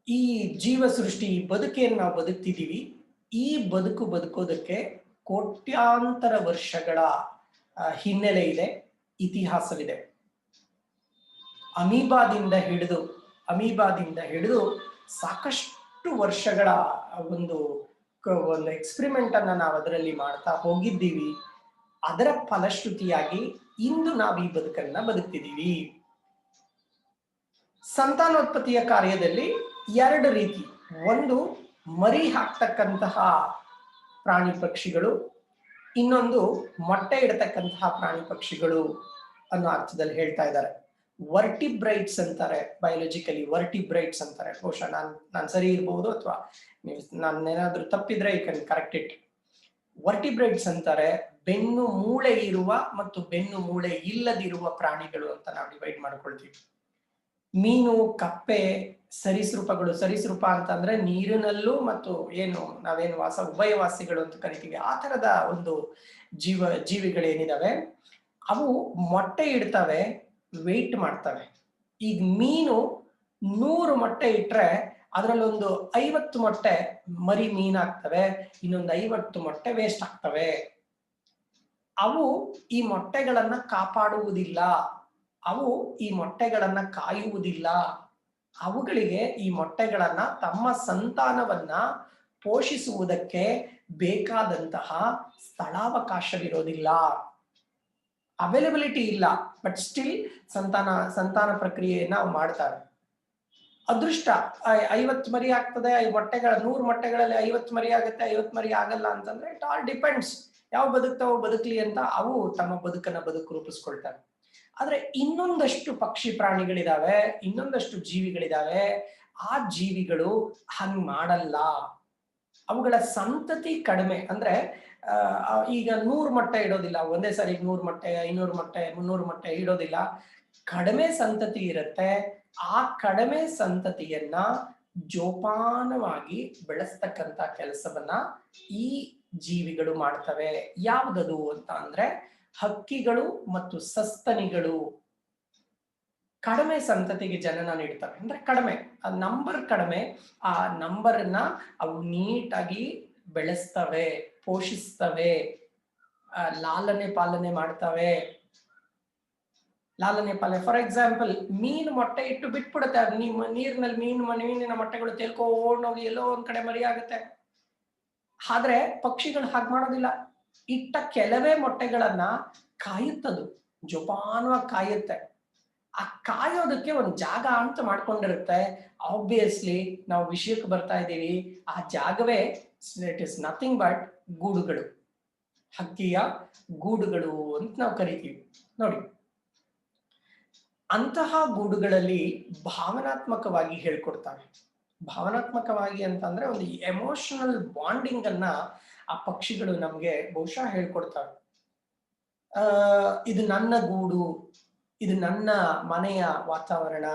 Speaker 1: ಈ ಜೀವ ಸೃಷ್ಟಿ, ಬದುಕೇನು ನಾವು ಬದುಕ್ತಿದ್ದೀವಿ, ಈ ಬದುಕೋದಕ್ಕೆ ಕೋಟ್ಯಾಂತರ ವರ್ಷಗಳ ಹಿನ್ನೆಲೆ ಇದೆ, ಇತಿಹಾಸವಿದೆ. ಅಮೀಬಾದಿಂದ ಹಿಡಿದು ಸಾಕಷ್ಟು ವರ್ಷಗಳ ಒಂದು ಎಕ್ಸ್ಪೆರಿಮೆಂಟ್ ಅನ್ನ ನಾವು ಅದರಲ್ಲಿ ಮಾಡ್ತಾ ಹೋಗಿದ್ದೀವಿ. ಅದರ ಫಲಶ್ರುತಿಯಾಗಿ ಇಂದು ನಾವು ಈ ಬದುಕನ್ನ ಬದುಕ್ತಿದ್ದೀವಿ. ಸಂತಾನೋತ್ಪತ್ತಿಯ ಕಾರ್ಯದಲ್ಲಿ ಎರಡು ರೀತಿ, ಒಂದು ಮರಿ ಹಾಕ್ತಕ್ಕಂತಹ ಪ್ರಾಣಿ ಪಕ್ಷಿಗಳು, ಇನ್ನೊಂದು ಮೊಟ್ಟೆ ಇಡತಕ್ಕಂತಹ ಪ್ರಾಣಿ ಪಕ್ಷಿಗಳು ಅನ್ನೋ ಅರ್ಥದಲ್ಲಿ ಹೇಳ್ತಾ ಇದ್ದಾರೆ. ವರ್ಟಿಬ್ರೈಟ್ಸ್ ಅಂತಾರೆ, ಬಯೋಲಜಿಕಲಿ ವರ್ಟಿಬ್ರೈಟ್ಸ್ ಅಂತಾರೆ. ಬಹುಶಃ ನಾನು ಸರಿ ಇರ್ಬಹುದು, ಅಥವಾ ನಾನೇನಾದ್ರೂ ತಪ್ಪಿದ್ರೆ ಯು ಕ್ಯಾನ್ ಕರೆಕ್ಟ್ ಇಟ್. ವರ್ಟಿಬ್ರೈಟ್ಸ್ ಅಂತಾರೆ ಬೆನ್ನು ಮೂಳೆ ಇರುವ ಮತ್ತು ಬೆನ್ನು ಮೂಳೆ ಇಲ್ಲದಿರುವ ಪ್ರಾಣಿಗಳು ಅಂತ ನಾವು ಡಿವೈಡ್ ಮಾಡ್ಕೊಳ್ತೀವಿ. ಮೀನು, ಕಪ್ಪೆ, ಸರೀಸೃಪಗಳು. ಸರೀಸೃಪ ಅಂತಂದ್ರೆ ನೀರಿನಲ್ಲೂ ಮತ್ತು ನಾವೇನು ಉಭಯವಾಸಿಗಳು ಅಂತ ಕರಿತೀವಿ, ಆ ತರದ ಒಂದು ಜೀವಿಗಳೇನಿದಾವೆ ಅವು ಮೊಟ್ಟೆ ಇಡ್ತವೆ, ವೆಯ್ಟ್ ಮಾಡ್ತವೆ. ಈಗ ಮೀನು 100 ಮೊಟ್ಟೆ ಇಟ್ರೆ ಅದರಲ್ಲೊಂದು 50 ಮೊಟ್ಟೆ ಮರಿ ಮೀನಾಗ್ತವೆ, ಇನ್ನೊಂದು 50 ಮೊಟ್ಟೆ ವೇಸ್ಟ್ ಆಗ್ತವೆ. ಅವು ಈ ಮೊಟ್ಟೆಗಳನ್ನ ಕಾಪಾಡುವುದಿಲ್ಲ, ಅವು ಈ ಮೊಟ್ಟೆಗಳನ್ನ ಕಾಯುವುದಿಲ್ಲ. ಅವುಗಳಿಗೆ ಈ ಮೊಟ್ಟೆಗಳನ್ನ ತಮ್ಮ ಸಂತಾನವನ್ನ ಪೋಷಿಸುವುದಕ್ಕೆ ಬೇಕಾದಂತಹ ಸ್ಥಳಾವಕಾಶವಿರೋದಿಲ್ಲ, ಅವೈಲಬಿಲಿಟಿ ಇಲ್ಲ. ಬಟ್ ಸ್ಟಿಲ್ ಸಂತಾನ ಪ್ರಕ್ರಿಯೆಯನ್ನ ನಾವು ಮಾಡ್ತಾರೆ. ಅದೃಷ್ಟ 50 ಮರಿ ಆಗ್ತದೆ, 100 ಮೊಟ್ಟೆಗಳಲ್ಲಿ 50 ಮರಿ ಆಗುತ್ತೆ, 50 ಮರಿ ಆಗಲ್ಲ ಅಂತಂದ್ರೆ ಇಟ್ ಆಲ್ ಡಿಪೆಂಡ್ಸ್. ಯಾವ ಬದುಕ್ತಾವೋ ಬದುಕಲಿ ಅಂತ ಅವು ತಮ್ಮ ಬದುಕು ರೂಪಿಸ್ಕೊಳ್ತವೆ. ಆದ್ರೆ ಇನ್ನೊಂದಷ್ಟು ಪಕ್ಷಿ ಪ್ರಾಣಿಗಳಿದಾವೆ, ಇನ್ನೊಂದಷ್ಟು ಜೀವಿಗಳಿದಾವೆ. ಆ ಜೀವಿಗಳು ಹಂಗ್ ಮಾಡಲ್ಲ. ಅವುಗಳ ಸಂತತಿ ಕಡಿಮೆ. ಅಂದ್ರೆ ಈಗ 100 ಮೊಟ್ಟೆ ಇಡೋದಿಲ್ಲ, ಒಂದೇ ಸಾರಿ 100 ಮೊಟ್ಟೆ, 500 ಮೊಟ್ಟೆ, 300 ಮೊಟ್ಟೆ ಇಡೋದಿಲ್ಲ. ಕಡಿಮೆ ಸಂತತಿ ಇರುತ್ತೆ. ಆ ಕಡಿಮೆ ಸಂತತಿಯನ್ನ ಜೋಪಾನವಾಗಿ ಬೆಳೆಸ್ತಕ್ಕಂತ ಕೆಲಸವನ್ನ ಈ ಜೀವಿಗಳು ಮಾಡ್ತವೆ. ಯಾವ್ದದು ಅಂತ ಅಂದ್ರೆ ಹಕ್ಕಿಗಳು ಮತ್ತು ಸಸ್ತನಿಗಳು ಕಡಿಮೆ ಸಂತತಿಗೆ ಜನನ ನೀಡ್ತವೆ. ಅಂದ್ರೆ ಕಡಿಮೆ, ಆ ನಂಬರ್ ಕಡಿಮೆ, ಆ ನಂಬರ್ನ ಅವು ನೀಟಾಗಿ ಬೆಳೆಸ್ತವೆ, ಪೋಷಿಸ್ತವೆ, ಲಾಲನೆ ಪಾಲನೆ ಮಾಡ್ತವೆ. ಫಾರ್ ಎಕ್ಸಾಂಪಲ್, ಮೀನು ಮೊಟ್ಟೆ ಇಟ್ಟು ಬಿಟ್ಬಿಡುತ್ತೆ. ನಿಮ್ಮ ನೀರಿನಲ್ಲಿ ಮೀನಿನ ಮೊಟ್ಟೆಗಳು ತೇಲ್ಕೊಂಡೋಗಿ ಎಲ್ಲೋ ಒಂದ್ ಕಡೆ ಮರಿ ಆಗುತ್ತೆ. ಆದ್ರೆ ಪಕ್ಷಿಗಳು ಹಾಗೆ ಮಾಡೋದಿಲ್ಲ. ಇಟ್ಟ ಕೆಲವೇ ಮೊಟ್ಟೆಗಳನ್ನ ಕಾಯುತ್ತದು, ಜೋಪಾನವಾಗಿ ಕಾಯುತ್ತೆ. ಆ ಕಾಯೋದಕ್ಕೆ ಒಂದು ಜಾಗ ಅಂತ ಮಾಡ್ಕೊಂಡಿರುತ್ತೆ. ಆಬ್ವಿಯಸ್ಲಿ ನಾವು ವಿಷಯಕ್ಕೆ ಬರ್ತಾ ಇದ್ದೀವಿ. ಆ ಜಾಗವೇ ಇಟ್ ಇಸ್ ನಥಿಂಗ್ ಬಟ್ ಗೂಡುಗಳು, ಹಕ್ಕಿಯ ಗೂಡುಗಳು ಅಂತ ನಾವು ಕರಿತೀವಿ. ನೋಡಿ, ಅಂತಹ ಗೂಡುಗಳಲ್ಲಿ ಭಾವನಾತ್ಮಕವಾಗಿ ಹೇಳ್ಕೊಡ್ತಾರೆ. ಭಾವನಾತ್ಮಕವಾಗಿ ಅಂತಂದ್ರೆ ಒಂದು ಎಮೋಷನಲ್ ಬಾಂಡಿಂಗ್ ಅನ್ನ ಆ ಪಕ್ಷಿಗಳು ನಮ್ಗೆ ಬಹುಶಃ ಹೇಳ್ಕೊಡ್ತವೆ. ಇದು ನನ್ನ ಗೂಡು, ಇದು ನನ್ನ ಮನೆಯ ವಾತಾವರಣ,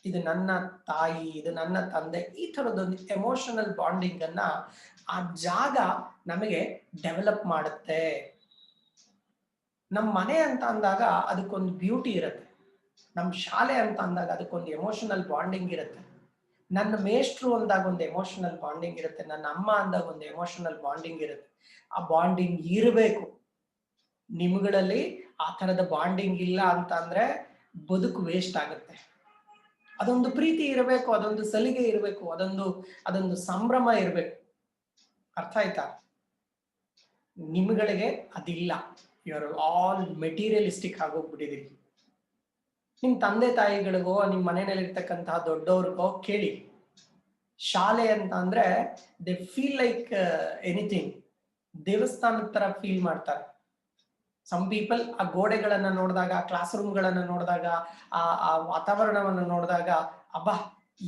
Speaker 1: ಇದು ನನ್ನ ತಾಯಿ, ಇದು ನನ್ನ ತಂದೆ, ಈ ತರದೊಂದು ಎಮೋಷನಲ್ ಬಾಂಡಿಂಗ್ ಅನ್ನ ಆ ಜಾಗ ನಮಗೆ ಡೆವಲಪ್ ಮಾಡುತ್ತೆ. ನಮ್ಮ ಮನೆ ಅಂತ ಅಂದಾಗ ಅದಕ್ಕೊಂದು ಬ್ಯೂಟಿ ಇರುತ್ತೆ. ನಮ್ಮ ಶಾಲೆ ಅಂತ ಅಂದಾಗ ಅದಕ್ಕೊಂದು ಎಮೋಷನಲ್ ಬಾಂಡಿಂಗ್ ಇರುತ್ತೆ. ನನ್ನ ಮೇಷ್ಟ್ರು ಅಂದಾಗ ಒಂದು ಎಮೋಷನಲ್ ಬಾಂಡಿಂಗ್ ಇರುತ್ತೆ. ನನ್ನ ಅಮ್ಮ ಅಂದಾಗ ಒಂದು ಎಮೋಷನಲ್ ಬಾಂಡಿಂಗ್ ಇರುತ್ತೆ. ಆ ಬಾಂಡಿಂಗ್ ಇರಬೇಕು. ನಿಮ್ಗಳಲ್ಲಿ ಆ ತರದ ಬಾಂಡಿಂಗ್ ಇಲ್ಲ ಅಂತ ಅಂದ್ರೆ ಬದುಕು ವೇಸ್ಟ್ ಆಗುತ್ತೆ. ಅದೊಂದು ಪ್ರೀತಿ ಇರಬೇಕು, ಅದೊಂದು ಸಲಿಗೆ ಇರಬೇಕು, ಅದೊಂದು ಸಂಭ್ರಮ ಇರಬೇಕು. ಅರ್ಥ ಆಯ್ತಾ? ನಿಮ್ಗಳಿಗೆ ಅದಿಲ್ಲ. ಯು ಆರ್ ಆಲ್ ಮೆಟೀರಿಯಲಿಸ್ಟಿಕ್ ಆಗೋಗ್ಬಿಟ್ಟಿದ್ದೀರಿ. ನಿಮ್ ತಂದೆ ತಾಯಿಗಳಿಗೋ ನಿಮ್ ಮನೆಯಲ್ಲಿ ಇರ್ತಕ್ಕಂತಹ ದೊಡ್ಡವ್ರಿಗೋ ಕೇಳಿ, ಶಾಲೆ ಅಂತ ಅಂದ್ರೆ ದೇ ಫೀಲ್ ಲೈಕ್ ಎನಿಥಿಂಗ್. ದೇವಸ್ಥಾನದ ತರ ಫೀಲ್ ಮಾಡ್ತಾರೆ. ಸಮ್ ಪೀಪಲ್ ಆ ಗೋಡೆಗಳನ್ನ ನೋಡಿದಾಗ, ಕ್ಲಾಸ್ ರೂಮ್ಗಳನ್ನ ನೋಡಿದಾಗ, ಆ ವಾತಾವರಣವನ್ನು ನೋಡಿದಾಗ, ಅಬ್ಬಾ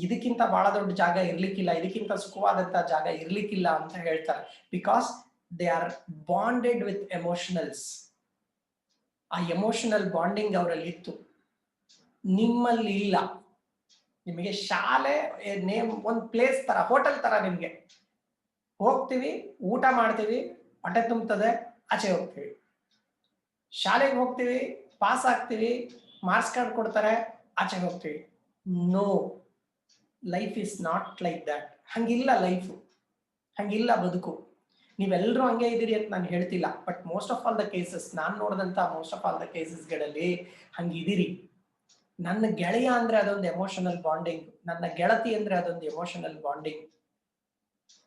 Speaker 1: ಇದಕ್ಕಿಂತ ಬಹಳ ದೊಡ್ಡ ಜಾಗ ಇರ್ಲಿಕ್ಕಿಲ್ಲ, ಇದಕ್ಕಿಂತ ಸುಖವಾದಂತ ಜಾಗ ಇರ್ಲಿಕ್ಕಿಲ್ಲ ಅಂತ ಹೇಳ್ತಾರೆ. Because they are bonded with emotionals. ಆ ಎಮೋಷನಲ್ ಬಾಂಡಿಂಗ್ ಅವರಲ್ಲಿ ಇತ್ತು, ನಿಮ್ಮಲ್ಲಿ ಇಲ್ಲ. ನಿಮಗೆ ಶಾಲೆ ನೇಮ್ ಒಂದು ಪ್ಲೇಸ್ ತರ, ಹೋಟೆಲ್ ತರ. ನಿಮ್ಗೆ ಹೋಗ್ತೀವಿ, ಊಟ ಮಾಡ್ತೀವಿ, ಹೊಟ್ಟೆ ತುಂಬುತ್ತದೆ, ಆಚೆ ಹೋಗ್ತೀವಿ. ಶಾಲೆಗೆ ಹೋಗ್ತೀವಿ, ಪಾಸ್ ಆಗ್ತೀವಿ, ಮಾರ್ಕ್ಸ್ ಕಾರ್ಡ್ ಕೊಡ್ತಾರೆ, ಆಚೆ ಹೋಗ್ತೀವಿ. No, life is not like that. ಹಂಗಿಲ್ಲ ಲೈಫು, ಹಂಗಿಲ್ಲ ಬದುಕು. ನೀವೆಲ್ಲರೂ ಹಂಗೆ ಇದ್ದೀರಿ ಅಂತ ನಾನು ಹೇಳ್ತಿಲ್ಲ. But most of all the cases, ನಾನು ನೋಡಿದಂತ ಮೋಸ್ಟ್ ಆಫ್ ಆಲ್ ದ ಕೇಸಸ್ಗಳಲ್ಲಿ ಹಂಗಿದ್ದೀರಿ. ನನ್ನ ಗೆಳೆಯ ಅಂದ್ರೆ ಅದೊಂದು ಎಮೋಷನಲ್ ಬಾಂಡಿಂಗ್, ನನ್ನ ಗೆಳತಿ ಅಂದ್ರೆ ಅದೊಂದು ಎಮೋಷನಲ್ ಬಾಂಡಿಂಗ್.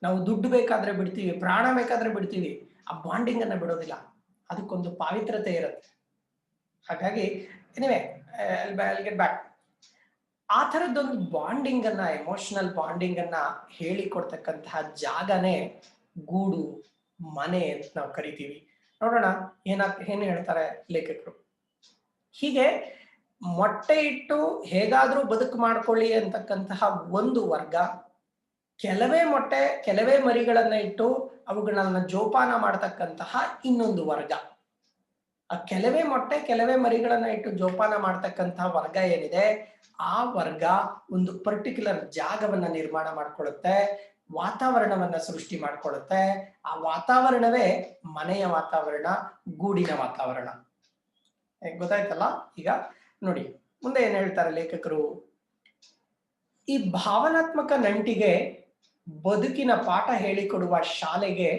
Speaker 1: ನಾವು ದುಡ್ಡು ಬೇಕಾದ್ರೆ ಬಿಡ್ತೀವಿ, ಪ್ರಾಣ ಬೇಕಾದ್ರೆ ಬಿಡ್ತೀವಿ, ಆ ಬಾಂಡಿಂಗ್ ಅನ್ನ ಬಿಡೋದಿಲ್ಲ. ಅದಕ್ಕೊಂದು ಪಾವಿತ್ರತೆ ಇರುತ್ತೆ. ಹಾಗಾಗಿ ಎನಿವೆ, ಐಲ್ ಗೆಟ್ ಬ್ಯಾಕ್. ಆ ಥರದ್ದೊಂದು ಬಾಂಡಿಂಗ್ ಅನ್ನ, ಎಮೋಷನಲ್ ಬಾಂಡಿಂಗ್ ಅನ್ನ ಹೇಳಿಕೊಡ್ತಕ್ಕಂತಹ ಜಾಗನೇ ಗೂಡು, ಮನೆ ಅಂತ ನಾವು ಕರಿತೀವಿ. ನೋಡೋಣ ಏನ್ ಹೇಳ್ತಾರೆ ಲೇಖಕರು. ಹೀಗೆ ಮೊಟ್ಟೆ ಇಟ್ಟು ಹೇಗಾದ್ರೂ ಬದುಕು ಮಾಡ್ಕೊಳ್ಳಿ ಅಂತಕ್ಕಂತಹ ಒಂದು ವರ್ಗ, ಕೆಲವೇ ಮೊಟ್ಟೆ ಕೆಲವೇ ಮರಿಗಳನ್ನ ಇಟ್ಟು ಅವುಗಳನ್ನ ಜೋಪಾನ ಮಾಡತಕ್ಕಂತಹ ಇನ್ನೊಂದು ವರ್ಗ. ಆ ಕೆಲವೇ ಮೊಟ್ಟೆ ಕೆಲವೇ ಮರಿಗಳನ್ನ ಇಟ್ಟು ಜೋಪಾನ ಮಾಡ್ತಕ್ಕಂತಹ ವರ್ಗ ಏನಿದೆ, ಆ ವರ್ಗ ಒಂದು ಪರ್ಟಿಕ್ಯುಲರ್ ಜಾಗವನ್ನ ನಿರ್ಮಾಣ ಮಾಡ್ಕೊಳ್ಳುತ್ತೆ, ವಾತಾವರಣವನ್ನ ಸೃಷ್ಟಿ ಮಾಡ್ಕೊಳ್ಳುತ್ತೆ. ಆ ವಾತಾವರಣವೇ ಮನೆಯ ವಾತಾವರಣ, ಗೂಡಿನ ವಾತಾವರಣ. ಗೊತ್ತಾಯ್ತಲ್ಲ? ಈಗ ನೋಡಿ ಮುಂದೆ ಏನ್ ಹೇಳ್ತಾರೆ ಲೇಖಕರು. ಈ ಭಾವನಾತ್ಮಕ ನಂಟಿಗೆ ಬದುಕಿನ ಪಾಠ ಹೇಳಿಕೊಡುವ ಶಾಲೆಗೆ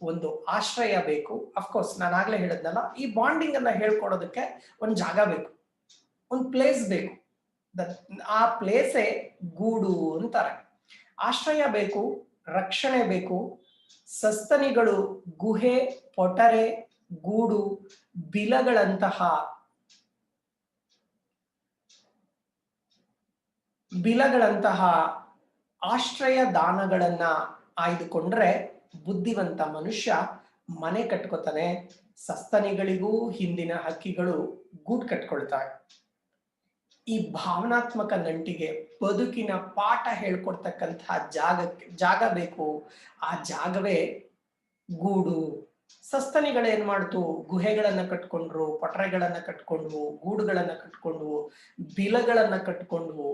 Speaker 1: ಒಂದು ಆಶ್ರಯ ಬೇಕು. ಅಫ್ಕೋರ್ಸ್ ನಾನು ಆಗ್ಲೇ ಹೇಳಿದ್ನಲ್ಲ, ಈ ಬಾಂಡಿಂಗ್ ಅನ್ನ ಹೇಳ್ಕೊಡೋದಕ್ಕೆ ಒಂದು ಜಾಗ ಬೇಕು, ಒಂದು ಪ್ಲೇಸ್ ಬೇಕು. ಆ ಪ್ಲೇಸೇ ಗೂಡು ಅಂತಾರೆ. ಆಶ್ರಯ ಬೇಕು, ರಕ್ಷಣೆ ಬೇಕು. ಸಸ್ತನಿಗಳು ಗುಹೆ, ಪೊಟರೆ, ಗೂಡು, ಬಿಲಗಳಂತಹ ಆಶ್ರಯ ದಾನಗಳನ್ನ ಆಯ್ದುಕೊಂಡ್ರೆ ಬುದ್ಧಿವಂತ ಮನುಷ್ಯ ಮನೆ ಕಟ್ಕೋತಾನೆ. ಸಸ್ತನಿಗಳಿಗೂ ಹಿಂದಿನ ಹಕ್ಕಿಗಳು ಗೂಡು ಕಟ್ಕೊಳ್ತವೆ. ಈ ಭಾವನಾತ್ಮಕ ನಂಟಿಗೆ ಬದುಕಿನ ಪಾಠ ಹೇಳ್ಕೊಡ್ತಕ್ಕಂತಹ ಜಾಗ ಬೇಕು. ಆ ಜಾಗವೇ ಗೂಡು. ಸಸ್ತನಿಗಳೇನ್ ಮಾಡ್ತು? ಗುಹೆಗಳನ್ನ ಕಟ್ಕೊಂಡ್ರು, ಪೊಟರೆಗಳನ್ನ ಕಟ್ಕೊಂಡ್ವು, ಗೂಡುಗಳನ್ನ ಕಟ್ಕೊಂಡ್ವು, ಬಿಲಗಳನ್ನ ಕಟ್ಕೊಂಡ್ವು,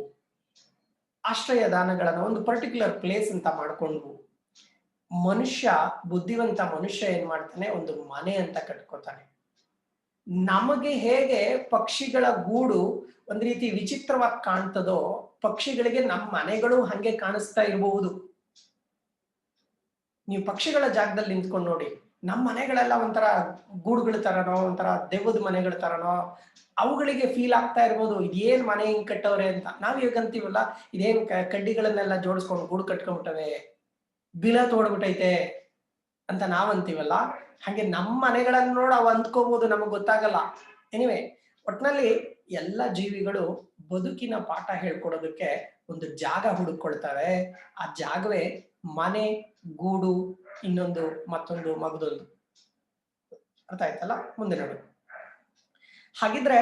Speaker 1: ಆಶ್ರಯ ದಾನಗಳನ್ನ ಒಂದು ಪರ್ಟಿಕ್ಯುಲರ್ ಪ್ಲೇಸ್ ಅಂತ ಮಾಡ್ಕೊಂಡ್ವು. ಮನುಷ್ಯ, ಬುದ್ಧಿವಂತ ಮನುಷ್ಯ ಏನ್ ಮಾಡ್ತಾನೆ? ಒಂದು ಮನೆ ಅಂತ ಕಟ್ಕೋತಾನೆ. ನಮಗೆ ಹೇಗೆ ಪಕ್ಷಿಗಳ ಗೂಡು ಒಂದ್ ರೀತಿ ವಿಚಿತ್ರವಾಗಿ ಕಾಣ್ತದೋ, ಪಕ್ಷಿಗಳಿಗೆ ನಮ್ಮ ಮನೆಗಳು ಹಂಗೆ ಕಾಣಿಸ್ತಾ ಇರಬಹುದು. ನೀವು ಪಕ್ಷಿಗಳ ಜಾಗದಲ್ಲಿ ನಿಂತ್ಕೊಂಡು ನೋಡಿ, ನಮ್ಮ ಮನೆಗಳೆಲ್ಲ ಒಂಥರ ಗೂಡುಗಳ ತರನೋ, ಒಂಥರ ದೆವ್ವದ ಮನೆಗಳ ತರನೋ ಅವುಗಳಿಗೆ ಫೀಲ್ ಆಗ್ತಾ ಇರ್ಬೋದು. ಇದೇನ್ ಮನೆ ಹಿಂಗ್ ಕಟ್ಟವ್ರೆ ಅಂತ. ನಾವ್ ಈಗ ಅಂತೀವಲ್ಲ, ಇದೇನ್ ಕಡ್ಡಿಗಳನ್ನೆಲ್ಲ ಜೋಡಿಸ್ಕೊಂಡು ಗೂಡು ಕಟ್ಕೊಂಡ್ಬಿಟ್ಟವೆ, ಬಿಲ ತೋಡ್ಬಿಟ್ಟೈತೆ ಅಂತ ನಾವ್ ಅಂತೀವಲ್ಲ. ಹಾಗೆ ನಮ್ಮ ಮನೆಗಳನ್ನ ನೋಡ್ ಅವ್ ಅಂದ್ಕೋಬಹುದು, ನಮಗ್ ಗೊತ್ತಾಗಲ್ಲ. ಎನಿವೆ, ಒಟ್ನಲ್ಲಿ ಎಲ್ಲ ಜೀವಿಗಳು ಬದುಕಿನ ಪಾಠ ಹೇಳ್ಕೊಡೋದಕ್ಕೆ ಒಂದು ಜಾಗ ಹುಡುಕೊಳ್ತವೆ. ಆ ಜಾಗವೇ ಮನೆ, ಗೂಡು, ಇನ್ನೊಂದು, ಮತ್ತೊಂದು, ಮಗದೊಂದು. ಅರ್ಥ ಆಯ್ತಲ್ಲ? ಮುಂದೆ ನೋಡಿ. ಹಾಗಿದ್ರೆ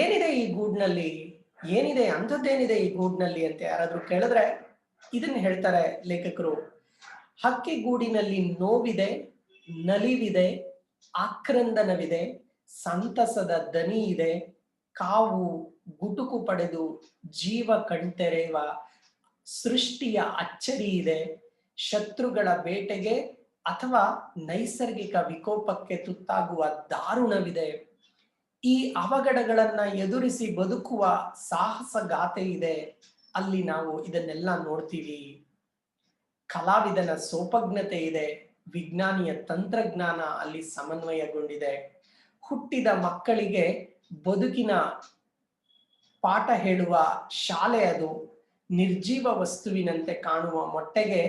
Speaker 1: ಏನಿದೆ ಈ ಗೂಡ್ನಲ್ಲಿ? ಏನಿದೆ, ಅಂಥದ್ದೇನಿದೆ ಈ ಗೂಡ್ನಲ್ಲಿ ಅಂತ ಯಾರಾದ್ರೂ ಕೇಳಿದ್ರೆ ಇದನ್ನ ಹೇಳ್ತಾರೆ ಲೇಖಕರು. ಹಕ್ಕಿ ಗೂಡಿನಲ್ಲಿ ನೋವಿದೆ, ನಲಿವಿದೆ, ಆಕ್ರಂದನವಿದೆ, ಸಂತಸದ ದನಿ ಇದೆ, ಕಾವು ಗುಟುಕು ಪಡೆದು ಜೀವ ಕಣ್ತೆರೆಯುವ ಸೃಷ್ಟಿಯ ಅಚ್ಚರಿ ಇದೆ, ಶತ್ರುಗಳ ಬೇಟೆಗೆ ಅಥವಾ ನೈಸರ್ಗಿಕ ವಿಕೋಪಕ್ಕೆ ತುತ್ತಾಗುವ ದಾರುಣವಿದೆ, ಈ ಅವಘಡಗಳನ್ನ ಎದುರಿಸಿ ಬದುಕುವ ಸಾಹಸ ಗಾಥೆ ಇದೆ. ಅಲ್ಲಿ ನಾವು ಇದನ್ನೆಲ್ಲ ನೋಡ್ತೀವಿ. ಕಲಾವಿದನ ಸೋಪಜ್ಞತೆ ಇದೆ, ವಿಜ್ಞಾನಿಯ ತಂತ್ರಜ್ಞಾನ ಅಲ್ಲಿ ಸಮನ್ವಯಗೊಂಡಿದೆ. ಹುಟ್ಟಿದ ಮಕ್ಕಳಿಗೆ ಬದುಕಿನ ಪಾಠ ಹೇಳುವ ಶಾಲೆ ಅದು. ನಿರ್ಜೀವ ವಸ್ತುವಿನಂತೆ ಕಾಣುವ ಮೊಟ್ಟೆಗೆ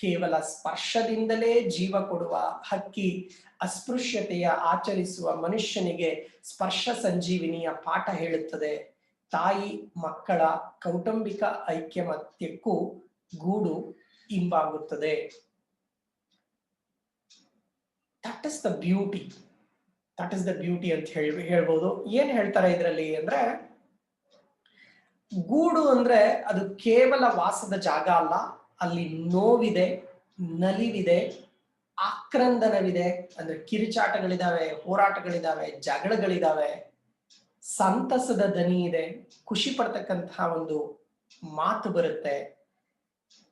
Speaker 1: ಕೇವಲ ಸ್ಪರ್ಶದಿಂದಲೇ ಜೀವ ಕೊಡುವ ಹಕ್ಕಿ, ಅಸ್ಪೃಶ್ಯತೆಯ ಆಚರಿಸುವ ಮನುಷ್ಯನಿಗೆ ಸ್ಪರ್ಶ ಸಂಜೀವಿನಿಯ ಪಾಠ ಹೇಳುತ್ತದೆ. ತಾಯಿ ಮಕ್ಕಳ ಕೌಟುಂಬಿಕ ಐಕ್ಯಮತ್ಯಕ್ಕೂ ಗೂಡು ಇಂಬಾಗುತ್ತದೆ. That is the beauty. That is the beauty ಅಂತ ಹೇಳ್ಬೋದು. ಏನ್ ಹೇಳ್ತಾರೆ ಇದರಲ್ಲಿ ಅಂದ್ರೆ, ಗೂಡು ಅಂದ್ರೆ ಅದು ಕೇವಲ ವಾಸದ ಜಾಗ ಅಲ್ಲ. ಅಲ್ಲಿ ನೋವಿದೆ, ನಲಿವಿದೆ, ಆಕ್ರಂದನವಿದೆ, ಅಂದ್ರೆ ಕಿರುಚಾಟಗಳಿದಾವೆ, ಹೋರಾಟಗಳಿದಾವೆ, ಜಗಳಗಳಿದಾವೆ, ಸಂತಸದ ದನಿ ಇದೆ, ಖುಷಿ ಪಡ್ತಕ್ಕಂತಹ ಒಂದು ಮಾತು ಬರುತ್ತೆ,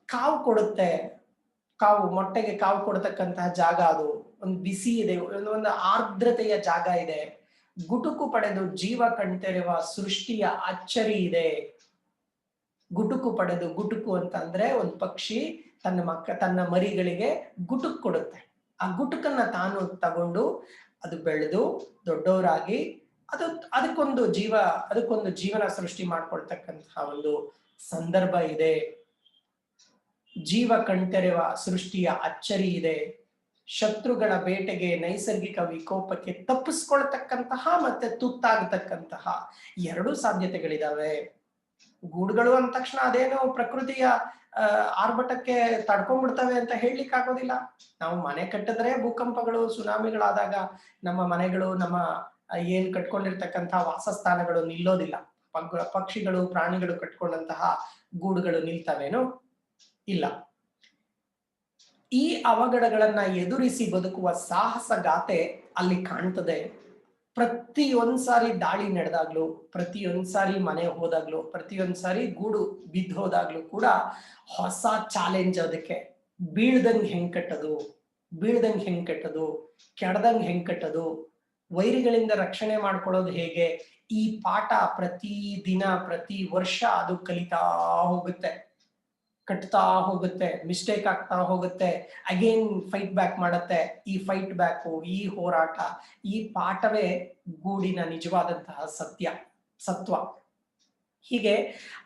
Speaker 1: ಕಾವು ಕೊಡುತ್ತೆ, ಮೊಟ್ಟೆಗೆ ಕಾವು ಕೊಡ್ತಕ್ಕಂತಹ ಜಾಗ ಅದು. ಒಂದು ಬಿಸಿ ಇದೆ, ಒಂದು ಆರ್ದ್ರತೆಯ ಜಾಗ ಇದೆ, ಗುಟುಕು ಪಡೆದು ಜೀವ ಕಣ್ತೆರೆಯುವ ಸೃಷ್ಟಿಯ ಅಚ್ಚರಿ ಇದೆ. ಗುಟುಕು ಪಡೆದು, ಗುಟುಕು ಅಂತ ಅಂದ್ರೆ ಒಂದು ಪಕ್ಷಿ ತನ್ನ ಮರಿಗಳಿಗೆ ಗುಟುಕು ಕೊಡುತ್ತೆ. ಆ ಗುಟುಕನ್ನ ತಾನು ತಗೊಂಡು ಅದು ಬೆಳೆದು ದೊಡ್ಡವರಾಗಿ ಅದಕ್ಕೊಂದು ಜೀವನ ಸೃಷ್ಟಿ ಮಾಡ್ಕೊಳ್ತಕ್ಕಂತಹ ಒಂದು ಸಂದರ್ಭ ಇದೆ. ಜೀವ ಕಣ್ತೆರೆಯುವ ಸೃಷ್ಟಿಯ ಅಚ್ಚರಿ ಇದೆ. ಶತ್ರುಗಳ ಬೇಟೆಗೆ, ನೈಸರ್ಗಿಕ ವಿಕೋಪಕ್ಕೆ ತಪ್ಪಿಸ್ಕೊಳ್ತಕ್ಕಂತಹ ಮತ್ತೆ ತುತ್ತಾಗತಕ್ಕಂತಹ ಎರಡೂ ಸಾಧ್ಯತೆಗಳಿದಾವೆ. ಗೂಡುಗಳು ಅಂದ ತಕ್ಷಣ ಅದೇನೋ ಪ್ರಕೃತಿಯ ಆರ್ಭಟಕ್ಕೆ ತಡ್ಕೊಂಡ್ಬಿಡ್ತವೆ ಅಂತ ಹೇಳಲಿಕ್ಕೆ ಆಗೋದಿಲ್ಲ. ನಾವು ಮನೆ ಕಟ್ಟಿದ್ರೆ ಭೂಕಂಪಗಳು, ಸುನಾಮಿಗಳಾದಾಗ ನಮ್ಮ ಮನೆಗಳು, ನಮ್ಮ ಏನ್ ಕಟ್ಕೊಂಡಿರ್ತಕ್ಕಂತಹ ವಾಸಸ್ಥಾನಗಳು ನಿಲ್ಲೋದಿಲ್ಲ. ಪಕ್ಷಿಗಳು, ಪ್ರಾಣಿಗಳು ಕಟ್ಕೊಂಡಂತಹ ಗೂಡುಗಳು ನಿಲ್ತವೇನೋ? ಇಲ್ಲ. ಈ ಅವಘಡಗಳನ್ನ ಎದುರಿಸಿ ಬದುಕುವ ಸಾಹಸ ಗಾಥೆ ಅಲ್ಲಿ ಕಾಣ್ತದೆ. ಪ್ರತಿಯೊಂದ್ಸಾರಿ ದಾಳಿ ನಡೆದಾಗ್ಲು, ಪ್ರತಿಯೊಂದ್ಸಾರಿ ಮನೆ ಹೋದಾಗ್ಲು, ಪ್ರತಿಯೊಂದ್ಸಾರಿ ಗೂಡು ಬಿದ್ದು ಹೋದಾಗ್ಲು ಕೂಡ ಹೊಸ ಚಾಲೆಂಜ್. ಅದಕ್ಕೆ ಬೀಳ್ದಂಗ್ ಹೆಂಗ್ ಕಟ್ಟೋದು, ಕೆಡದಂಗ್ ಹೆಂಗ್ ಕಟ್ಟೋದು, ವೈರಿಗಳಿಂದ ರಕ್ಷಣೆ ಮಾಡ್ಕೊಳ್ಳೋದು ಹೇಗೆ, ಈ ಪಾಠ ಪ್ರತಿ ದಿನ, ಪ್ರತಿ ವರ್ಷ ಅದು ಕಲಿತಾ ಹೋಗುತ್ತೆ, ಕಟ್ತಾ ಹೋಗುತ್ತೆ, ಮಿಸ್ಟೇಕ್ ಆಗ್ತಾ ಹೋಗುತ್ತೆ, ಅಗೇನ್ ಫೈಟ್ ಬ್ಯಾಕ್ ಮಾಡುತ್ತೆ. ಈ ಫೈಟ್ ಬ್ಯಾಕು, ಈ ಹೋರಾಟ, ಈ ಪಾಠವೇ ಗೂಡಿನ ನಿಜವಾದಂತಹ ಸತ್ಯ. ಸತ್ವ. ಹೀಗೆ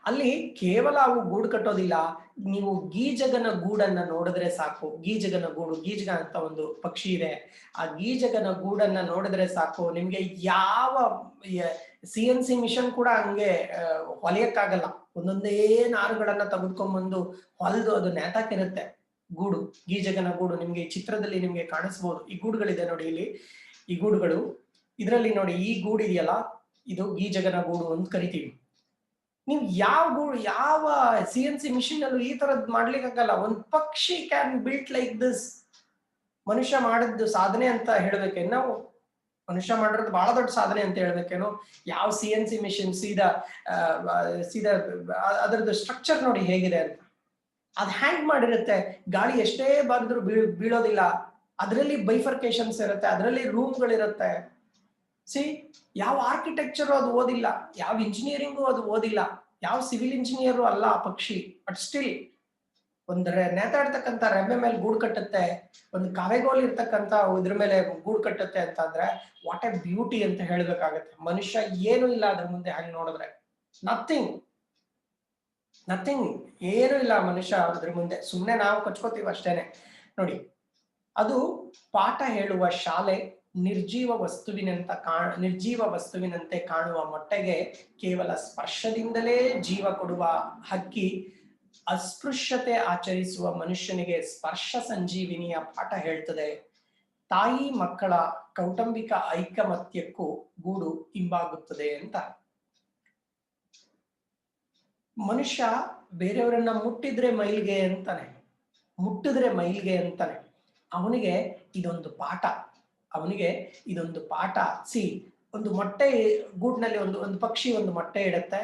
Speaker 1: ಅಲ್ಲಿ ಕೇವಲ ಅವು ಗೂಡು ಕಟ್ಟೋದಿಲ್ಲ. ನೀವು ಗೀಜಗನ ಗೂಡನ್ನ ನೋಡಿದ್ರೆ ಸಾಕು. ಗೀಜಗನ ಗೂಡು, ಗೀಜಗ ಅಂತ ಒಂದು ಪಕ್ಷಿ ಇದೆ. ಆ ಗೀಜಗನ ಗೂಡನ್ನ ನೋಡಿದ್ರೆ ಸಾಕು, ನಿಮ್ಗೆ ಯಾವ CNC ಮಿಷನ್ ಕೂಡ ಹಂಗೆ ಹೊಲಿಯಕ್ಕಾಗಲ್ಲ. ಒಂದೊಂದೇ ನಾರುಗಳನ್ನ ತೆಗೆದುಕೊಂಡ್ಬಂದು ಹೊಲಿದು ಅದು ನೇತಾಕಿರುತ್ತೆ. ಗೂಡು, ಗೀಜಗನ ಗೂಡು ನಿಮ್ಗೆ ಈ ಚಿತ್ರದಲ್ಲಿ ನಿಮ್ಗೆ ಕಾಣಿಸ್ಬೋದು. ಈ ಗೂಡುಗಳಿದೆ ನೋಡಿ ಇಲ್ಲಿ, ಈ ಗೂಡುಗಳು. ಇದರಲ್ಲಿ ನೋಡಿ, ಈ ಗೂಡು ಇದೆಯಲ್ಲ, ಇದು ಗೀಜಗನ ಗೂಡು ಅಂತ ಕರಿತೀವಿ. ನೀವು ಯಾವ CNC ಮಿಷಿನ್ ಅಲ್ಲೂ ಈ ತರದ್ ಮಾಡ್ಲಿಕ್ಕಾಗಲ್ಲ. ಒಂದ್ ಪಕ್ಷಿ ಕ್ಯಾನ್ ಬಿಲ್ಟ್ ಲೈಕ್ ದಿಸ್. ಮನುಷ್ಯ ಮಾಡಿದ್ದು ಸಾಧನೆ ಅಂತ ಹೇಳ್ಬೇಕೇನು ನಾವು? ಮನುಷ್ಯ ಮಾಡಿರೋದು ಬಹಳ ದೊಡ್ಡ ಸಾಧನೆ ಅಂತ ಹೇಳ್ಬೇಕೇನು? ಯಾವ CNC ಮಿಷಿನ್ ಸೀದಾ ಅದರದ್ದು ಸ್ಟ್ರಕ್ಚರ್ ನೋಡಿ ಹೇಗಿದೆ ಅಂತ. ಅದ್ ಹ್ಯಾಂಗ್ ಮಾಡಿರುತ್ತೆ, ಗಾಳಿ ಎಷ್ಟೇ ಬಂದ್ರು ಬೀಳೋದಿಲ್ಲ. ಅದರಲ್ಲಿ ಬೈಫರ್ಕೇಶನ್ಸ್ ಇರುತ್ತೆ, ಅದರಲ್ಲಿ ರೂಮ್ಗಳಿರುತ್ತೆ. ಯಾವ ಆರ್ಕಿಟೆಕ್ಚರ್ ಅದು ಓದಿಲ್ಲ, ಯಾವ ಇಂಜಿನಿಯರಿಂಗು ಅದು ಓದಿಲ್ಲ, ಯಾವ ಸಿವಿಲ್ ಇಂಜಿನಿಯರು ಅಲ್ಲ ಆ ಪಕ್ಷಿ. ಬಟ್ ಸ್ಟಿಲ್ ನೇತಾಡ್ತಕ್ಕಂಥ ರೆಂಬೆ ಮೇಲೆ ಗೂಡು ಕಟ್ಟುತ್ತೆ, ಒಂದು ಕಾವೆಗೋಲ್ ಇರ್ತಕ್ಕಂಥ ಇದ್ರ ಮೇಲೆ ಗೂಡು ಕಟ್ಟುತ್ತೆ ಅಂತ ಅಂದ್ರೆ ವಾಟ್ ಎ ಬ್ಯೂಟಿ ಅಂತ ಹೇಳ್ಬೇಕಾಗತ್ತೆ. ಮನುಷ್ಯ ಏನು ಇಲ್ಲ ಅದ್ರ ಮುಂದೆ ಹಂಗ್ ನೋಡಿದ್ರೆ. ನಥಿಂಗ್, ಏನು ಇಲ್ಲ ಮನುಷ್ಯ ಅದ್ರ ಮುಂದೆ. ಸುಮ್ನೆ ನಾವು ಕಚ್ಕೋತೀವಿ ಅಷ್ಟೇನೆ. ನೋಡಿ, ಅದು ಪಾಠ ಹೇಳುವ ಶಾಲೆ, ನಿರ್ಜೀವ ವಸ್ತುವಿನಂತೆ ಕಾಣುವ ಮೊಟ್ಟೆಗೆ ಕೇವಲ ಸ್ಪರ್ಶದಿಂದಲೇ ಜೀವ ಕೊಡುವ ಹಕ್ಕಿ, ಅಸ್ಪೃಶ್ಯತೆ ಆಚರಿಸುವ ಮನುಷ್ಯನಿಗೆ ಸ್ಪರ್ಶ ಸಂಜೀವಿನಿಯ ಪಾಠ ಹೇಳ್ತದೆ. ತಾಯಿ ಮಕ್ಕಳ ಕೌಟುಂಬಿಕ ಐಕಮತ್ಯಕ್ಕೂ ಗೂಡು ಹಿಂಬಾಗುತ್ತದೆ ಅಂತ. ಮನುಷ್ಯ ಬೇರೆಯವರನ್ನ ಮುಟ್ಟಿದ್ರೆ ಮೈಲ್ಗೆ ಅಂತಾನೆ, ಅವನಿಗೆ ಇದೊಂದು ಪಾಠ. ಒಂದು ಮೊಟ್ಟೆ ಗೂಡ್ನಲ್ಲಿ ಒಂದು ಪಕ್ಷಿ ಒಂದು ಮೊಟ್ಟೆ ಇಡುತ್ತೆ.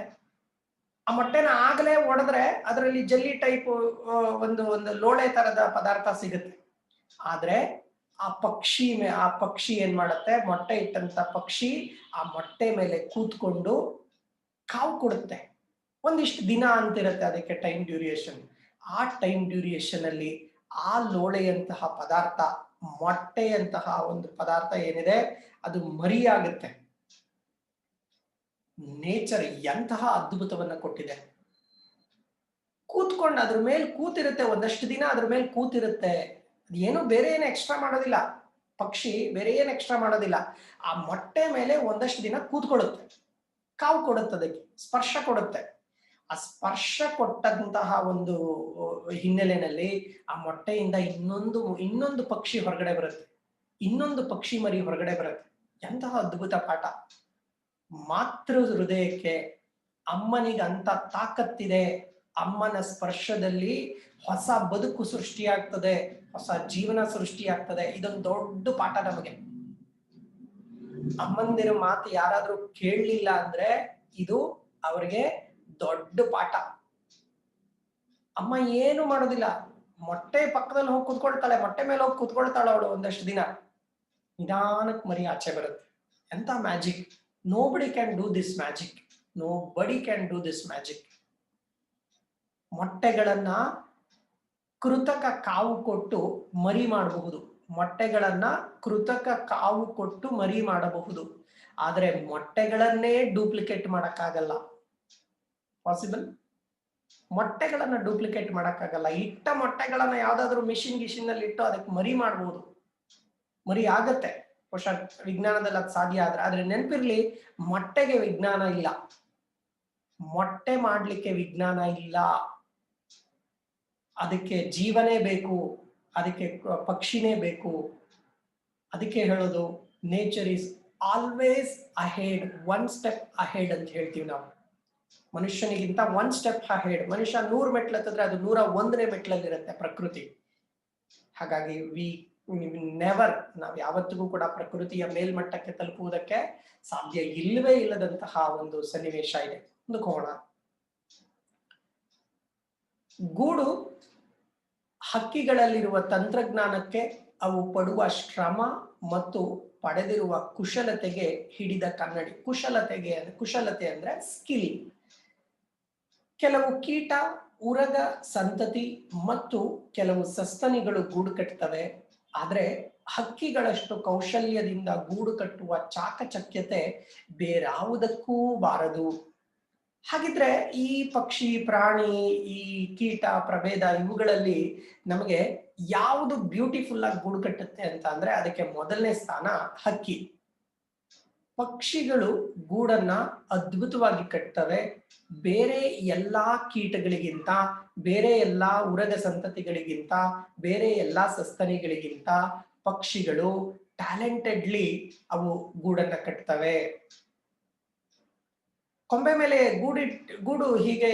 Speaker 1: ಆ ಮೊಟ್ಟೆನ ಆಗಲೇ ಒಡೆದ್ರೆ ಅದರಲ್ಲಿ ಜಲ್ಲಿ ಟೈಪ್ ಒಂದು ಲೋಳೆ ತರದ ಪದಾರ್ಥ ಸಿಗುತ್ತೆ. ಆದ್ರೆ ಆ ಪಕ್ಷಿ ಏನ್ ಮಾಡುತ್ತೆ, ಮೊಟ್ಟೆ ಇಟ್ಟಂತ ಪಕ್ಷಿ ಆ ಮೊಟ್ಟೆ ಮೇಲೆ ಕೂತ್ಕೊಂಡು ಕಾವು ಕೊಡುತ್ತೆ. ಒಂದಿಷ್ಟು ದಿನ ಅಂತಿರುತ್ತೆ ಅದಕ್ಕೆ ಟೈಮ್ ಡ್ಯೂರಿಯೇಷನ್. ಆ ಟೈಮ್ ಡ್ಯೂರಿಯೇಷನ್ ಅಲ್ಲಿ ಆ ಲೋಳೆಯಂತಹ ಪದಾರ್ಥ, ಮೊಟ್ಟೆಯಂತಹ ಒಂದು ಪದಾರ್ಥ ಏನಿದೆ ಅದು ಮರಿಯಾಗುತ್ತೆ. ನೇಚರ್ ಎಂತಹ ಅದ್ಭುತವನ್ನ ಕೊಟ್ಟಿದೆ. ಕೂತ್ಕೊಂಡು ಅದ್ರ ಮೇಲೆ ಕೂತಿರುತ್ತೆ, ಒಂದಷ್ಟು ದಿನ ಅದ್ರ ಮೇಲೆ ಕೂತಿರುತ್ತೆ. ಏನು ಬೇರೆ ಏನು ಎಕ್ಸ್ಟ್ರಾ ಮಾಡೋದಿಲ್ಲ, ಪಕ್ಷಿ ಬೇರೆ ಏನು ಎಕ್ಸ್ಟ್ರಾ ಮಾಡೋದಿಲ್ಲ. ಆ ಮೊಟ್ಟೆ ಮೇಲೆ ಒಂದಷ್ಟು ದಿನ ಕೂತ್ಕೊಳ್ಳುತ್ತೆ, ಕಾವು ಕೊಡುತ್ತೆ, ಅದಕ್ಕೆ ಸ್ಪರ್ಶ ಕೊಡುತ್ತೆ. ಆ ಸ್ಪರ್ಶ ಕೊಟ್ಟಂತಹ ಒಂದು ಹಿನ್ನೆಲೆಯಲ್ಲಿ ಆ ಮೊಟ್ಟೆಯಿಂದ ಇನ್ನೊಂದು ಪಕ್ಷಿ ಹೊರಗಡೆ ಬರುತ್ತೆ, ಇನ್ನೊಂದು ಪಕ್ಷಿ ಮರಿ ಹೊರಗಡೆ ಬರುತ್ತೆ. ಎಂತಹ ಅದ್ಭುತ ಪಾಠ. ಮಾತೃ ಹೃದಯಕ್ಕೆ, ಅಮ್ಮನಿಗೆ ಅಂತ ತಾಕತ್ತಿದೆ. ಅಮ್ಮನ ಸ್ಪರ್ಶದಲ್ಲಿ ಹೊಸ ಬದುಕು ಸೃಷ್ಟಿಯಾಗ್ತದೆ, ಹೊಸ ಜೀವನ ಸೃಷ್ಟಿಯಾಗ್ತದೆ. ಇದೊಂದು ದೊಡ್ಡ ಪಾಠ ನಮಗೆ. ಅಮ್ಮಂದಿರ ಮಾತು ಯಾರಾದ್ರೂ ಕೇಳಲಿಲ್ಲ ಅಂದ್ರೆ ಇದು ಅವ್ರಿಗೆ ದೊಡ್ಡ ಪಾಠ. ಅಮ್ಮ ಏನು ಮಾಡೋದಿಲ್ಲ, ಮೊಟ್ಟೆ ಪಕ್ಕದಲ್ಲಿ ಹೋಗಿ ಕುತ್ಕೊಳ್ತಾಳೆ, ಮೊಟ್ಟೆ ಮೇಲೆ ಹೋಗಿ ಕುತ್ಕೊಳ್ತಾಳೆ ಅವಳು. ಒಂದಷ್ಟು ದಿನ ನಿಧಾನಕ್ಕೆ ಮರಿ ಆಚೆ ಬರುತ್ತೆ. ಎಂತ magic! Nobody can do this magic. ಮೊಟ್ಟೆಗಳನ್ನ ಕೃತಕ ಕಾವು ಕೊಟ್ಟು ಮರಿ ಮಾಡಬಹುದು, ಆದ್ರೆ ಮೊಟ್ಟೆಗಳನ್ನೇ ಡೂಪ್ಲಿಕೇಟ್ ಮಾಡಕ್ಕಾಗಲ್ಲ. ಪಾಸಿಬಲ್? ಮೊಟ್ಟೆಗಳನ್ನ ಡೂಪ್ಲಿಕೇಟ್ ಮಾಡಕ್ಕಾಗಲ್ಲ. ಇಟ್ಟ ಮೊಟ್ಟೆಗಳನ್ನ ಯಾವ್ದಾದ್ರು ಮಿಷಿನ್ ನಲ್ಲಿ ಇಟ್ಟು ಅದಕ್ಕೆ ಮರಿ ಮಾಡಬಹುದು, ಮರಿ ಆಗತ್ತೆ. ಬಹುಶಃ ವಿಜ್ಞಾನದಲ್ಲಿ ಅದು ಸಾಧ್ಯ. ಆದ್ರೆ ನೆನಪಿರ್ಲಿ, ಮೊಟ್ಟೆಗೆ ವಿಜ್ಞಾನ ಇಲ್ಲ, ಮೊಟ್ಟೆ ಮಾಡ್ಲಿಕ್ಕೆ ವಿಜ್ಞಾನ ಇಲ್ಲ. ಅದಕ್ಕೆ ಜೀವನೇ ಬೇಕು, ಅದಕ್ಕೆ ಪಕ್ಷಿನೇ ಬೇಕು. ಅದಕ್ಕೆ ಹೇಳೋದು nature is always ahead, one step ahead ಅಂತ ಹೇಳ್ತೀವಿ ನಾವು. ಮನುಷ್ಯನಿಗಿಂತ 1 ಸ್ಟೆಪ್ ಅಹೆಡ್. ಮನುಷ್ಯ 100 ಮೆಟ್ಲು ಹತ್ತಿದ್ರೆ ಅದು 101ನೇ ಮೆಟ್ಲಲ್ಲಿರುತ್ತೆ ಪ್ರಕೃತಿ. ಹಾಗಾಗಿ ನಾವ್ ಯಾವತ್ತಿಗೂ ಕೂಡ ಪ್ರಕೃತಿಯ ಮೇಲ್ಮಟ್ಟಕ್ಕೆ ತಲುಪುವುದಕ್ಕೆ ಸಾಧ್ಯ ಇಲ್ಲವೇ ಇಲ್ಲದಂತಹ ಒಂದು ಸನ್ನಿವೇಶ ಇದೆ. ಒಂದು ಕೋಣ ಗೂಡು ಹಕ್ಕಿಗಳಲ್ಲಿರುವ ತಂತ್ರಜ್ಞಾನಕ್ಕೆ, ಅವು ಪಡುವ ಶ್ರಮ ಮತ್ತು ಪಡೆದಿರುವ ಕುಶಲತೆಗೆ ಹಿಡಿದ ಕನ್ನಡಿ. ಕುಶಲತೆ ಅಂದ್ರೆ ಸ್ಕಿಲ್. ಕೆಲವು ಕೀಟ, ಉರಗ ಸಂತತಿ ಮತ್ತು ಕೆಲವು ಸಸ್ತನಿಗಳು ಗೂಡು ಕಟ್ತವೆ. ಆದ್ರೆ ಹಕ್ಕಿಗಳಷ್ಟು ಕೌಶಲ್ಯದಿಂದ ಗೂಡು ಕಟ್ಟುವ ಚಾಕಚಕ್ಯತೆ ಬೇರಾವುದಕ್ಕೂ ಬಾರದು. ಹಾಗಿದ್ರೆ ಈ ಪಕ್ಷಿ, ಪ್ರಾಣಿ, ಈ ಕೀಟ ಪ್ರಭೇದ ಇವುಗಳಲ್ಲಿ ನಮಗೆ ಯಾವುದು ಬ್ಯೂಟಿಫುಲ್ ಆಗಿ ಗೂಡು ಕಟ್ಟುತ್ತೆ ಅಂತ ಅಂದ್ರೆ ಅದಕ್ಕೆ ಮೊದಲನೇ ಸ್ಥಾನ ಹಕ್ಕಿ. ಪಕ್ಷಿಗಳು ಗೂಡನ್ನ ಅದ್ಭುತವಾಗಿ ಕಟ್ತವೆ. ಬೇರೆ ಎಲ್ಲಾ ಕೀಟಗಳಿಗಿಂತ, ಬೇರೆ ಎಲ್ಲಾ ಉರಗ ಸಂತತಿಗಳಿಗಿಂತ, ಬೇರೆ ಎಲ್ಲಾ ಸಸ್ತನಿಗಳಿಗಿಂತ ಪಕ್ಷಿಗಳು ಟ್ಯಾಲೆಂಟೆಡ್ಲಿ ಅವು ಗೂಡನ್ನ ಕಟ್ತವೆ. ಕೊಂಬೆ ಮೇಲೆ ಗೂಡು ಹೀಗೆ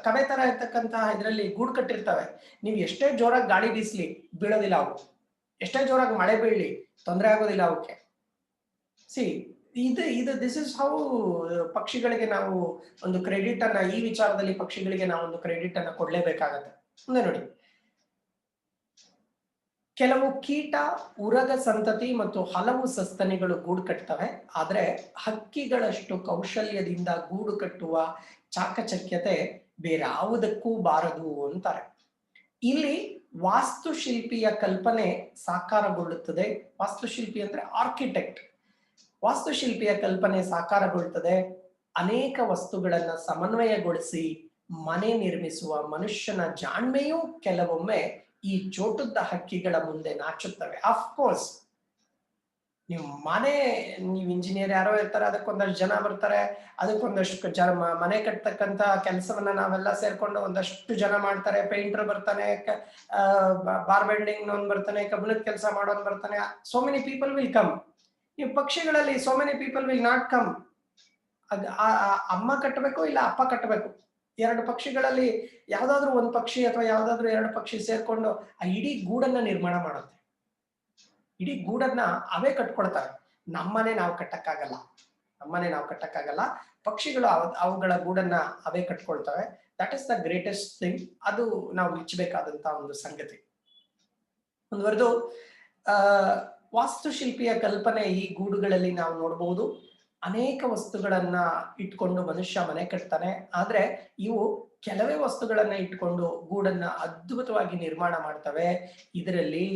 Speaker 1: ಕವೆ ತರ ಇರ್ತಕ್ಕಂತಹ ಇದರಲ್ಲಿ ಗೂಡು ಕಟ್ಟಿರ್ತವೆ. ನೀವು ಎಷ್ಟೇ ಜೋರಾಗಿ ಗಾಳಿ ಬೀಸ್ಲಿ ಬೀಳೋದಿಲ್ಲ ಅವು. ಎಷ್ಟೇ ಜೋರಾಗಿ ಮಳೆ ಬೀಳಲಿ ತೊಂದರೆ ಆಗೋದಿಲ್ಲ ಅವಕ್ಕೆ. ಸಿ ದಿಸ್ ಇಸ್ ಹೌ ಪಕ್ಷಿಗಳಿಗೆ ನಾವು ಒಂದು ಕ್ರೆಡಿಟ್ ಅನ್ನ, ಈ ವಿಚಾರದಲ್ಲಿ ಪಕ್ಷಿಗಳಿಗೆ ನಾವು ಒಂದು ಕ್ರೆಡಿಟ್ ಅನ್ನ ಕೊಡ್ಲೇಬೇಕಾಗತ್ತೆ. ಮುಂದೆ ನೋಡಿ, ಕೆಲವು ಕೀಟ, ಉರಗ ಸಂತತಿ ಮತ್ತು ಹಲವು ಸಸ್ತನಿಗಳು ಗೂಡು ಕಟ್ತವೆ. ಆದ್ರೆ ಹಕ್ಕಿಗಳಷ್ಟು ಕೌಶಲ್ಯದಿಂದ ಗೂಡು ಕಟ್ಟುವ ಚಾಕಚಕ್ಯತೆ ಬೇರಾವುದಕ್ಕೂ ಬಾರದು ಅಂತಾರೆ. ಇಲ್ಲಿ ವಾಸ್ತುಶಿಲ್ಪಿಯ ಕಲ್ಪನೆ ಸಾಕಾರಗೊಳ್ಳುತ್ತದೆ. ವಾಸ್ತುಶಿಲ್ಪಿ ಅಂದ್ರೆ ಆರ್ಕಿಟೆಕ್ಟ್. ವಾಸ್ತುಶಿಲ್ಪಿಯ ಕಲ್ಪನೆ ಸಾಕಾರಗೊಳ್ಳುತ್ತದೆ. ಅನೇಕ ವಸ್ತುಗಳನ್ನ ಸಮನ್ವಯಗೊಳಿಸಿ ಮನೆ ನಿರ್ಮಿಸುವ ಮನುಷ್ಯನ ಜಾಣ್ಮೆಯೂ ಕೆಲವೊಮ್ಮೆ ಈ ಚೋಟುದ್ದ ಹಕ್ಕಿಗಳ ಮುಂದೆ ನಾಚುತ್ತವೆ. ಅಫ್ಕೋರ್ಸ್ ನೀವು ಇಂಜಿನಿಯರ್ ಯಾರೋ ಇರ್ತಾರೆ, ಅದಕ್ಕೊಂದಷ್ಟು ಜನ ಬರ್ತಾರೆ, ಅದಕ್ಕೊಂದಷ್ಟು ಜನ ಮನೆ ಕಟ್ತಕ್ಕಂತ ಕೆಲಸವನ್ನ ನಾವೆಲ್ಲ ಸೇರ್ಕೊಂಡು ಒಂದಷ್ಟು ಜನ ಮಾಡ್ತಾರೆ. ಪೇಂಟರ್ ಬರ್ತಾನೆ, ಬಾರ್ ಬೆಂಡಿಂಗ್ ಬರ್ತಾನೆ, ಕಬ್ಬಿಣದ ಕೆಲಸ ಮಾಡೋನ್ ಬರ್ತಾನೆ. So many people will come. ಈ ಪಕ್ಷಿಗಳಲ್ಲಿ so many people will not come. ಅಮ್ಮ ಕಟ್ಟಬೇಕು ಇಲ್ಲ ಅಪ್ಪ ಕಟ್ಟಬೇಕು. ಎರಡು ಪಕ್ಷಿಗಳಲ್ಲಿ ಯಾವ್ದಾದ್ರು ಒಂದು ಪಕ್ಷಿ ಅಥವಾ ಯಾವ್ದಾದ್ರು ಎರಡು ಪಕ್ಷಿ ಸೇರ್ಕೊಂಡು ಆ ಇಡೀ ಗೂಡನ್ನ ನಿರ್ಮಾಣ ಮಾಡುತ್ತೆ. ಇಡೀ ಗೂಡನ್ನ ಅವೇ ಕಟ್ಕೊಳ್ತವೆ. ನಮ್ಮನೆ ನಾವು ಕಟ್ಟಕ್ಕಾಗಲ್ಲ. ಪಕ್ಷಿಗಳು ಅವುಗಳ ಗೂಡನ್ನ ಅವೇ ಕಟ್ಕೊಳ್ತವೆ. That is the greatest thing. ಅದು ನಾವು ಮೆಚ್ಚಬೇಕಾದಂತ ಒಂದು ಸಂಗತಿ. ಮುಂದುವರೆದು ವಾಸ್ತುಶಿಲ್ಪಿಯ ಕಲ್ಪನೆ ಈ ಗೂಡುಗಳಲ್ಲಿ ನಾವು ನೋಡಬಹುದು. ಅನೇಕ ವಸ್ತುಗಳನ್ನ ಇಟ್ಕೊಂಡು ಮನುಷ್ಯ ಮನೆ ಕಟ್ತಾನೆ. ಆದ್ರೆ ಇವು ಕೆಲವೇ ವಸ್ತುಗಳನ್ನ ಇಟ್ಕೊಂಡು ಗೂಡನ್ನ ಅದ್ಭುತವಾಗಿ ನಿರ್ಮಾಣ ಮಾಡ್ತವೆ. ಇದರಲ್ಲಿ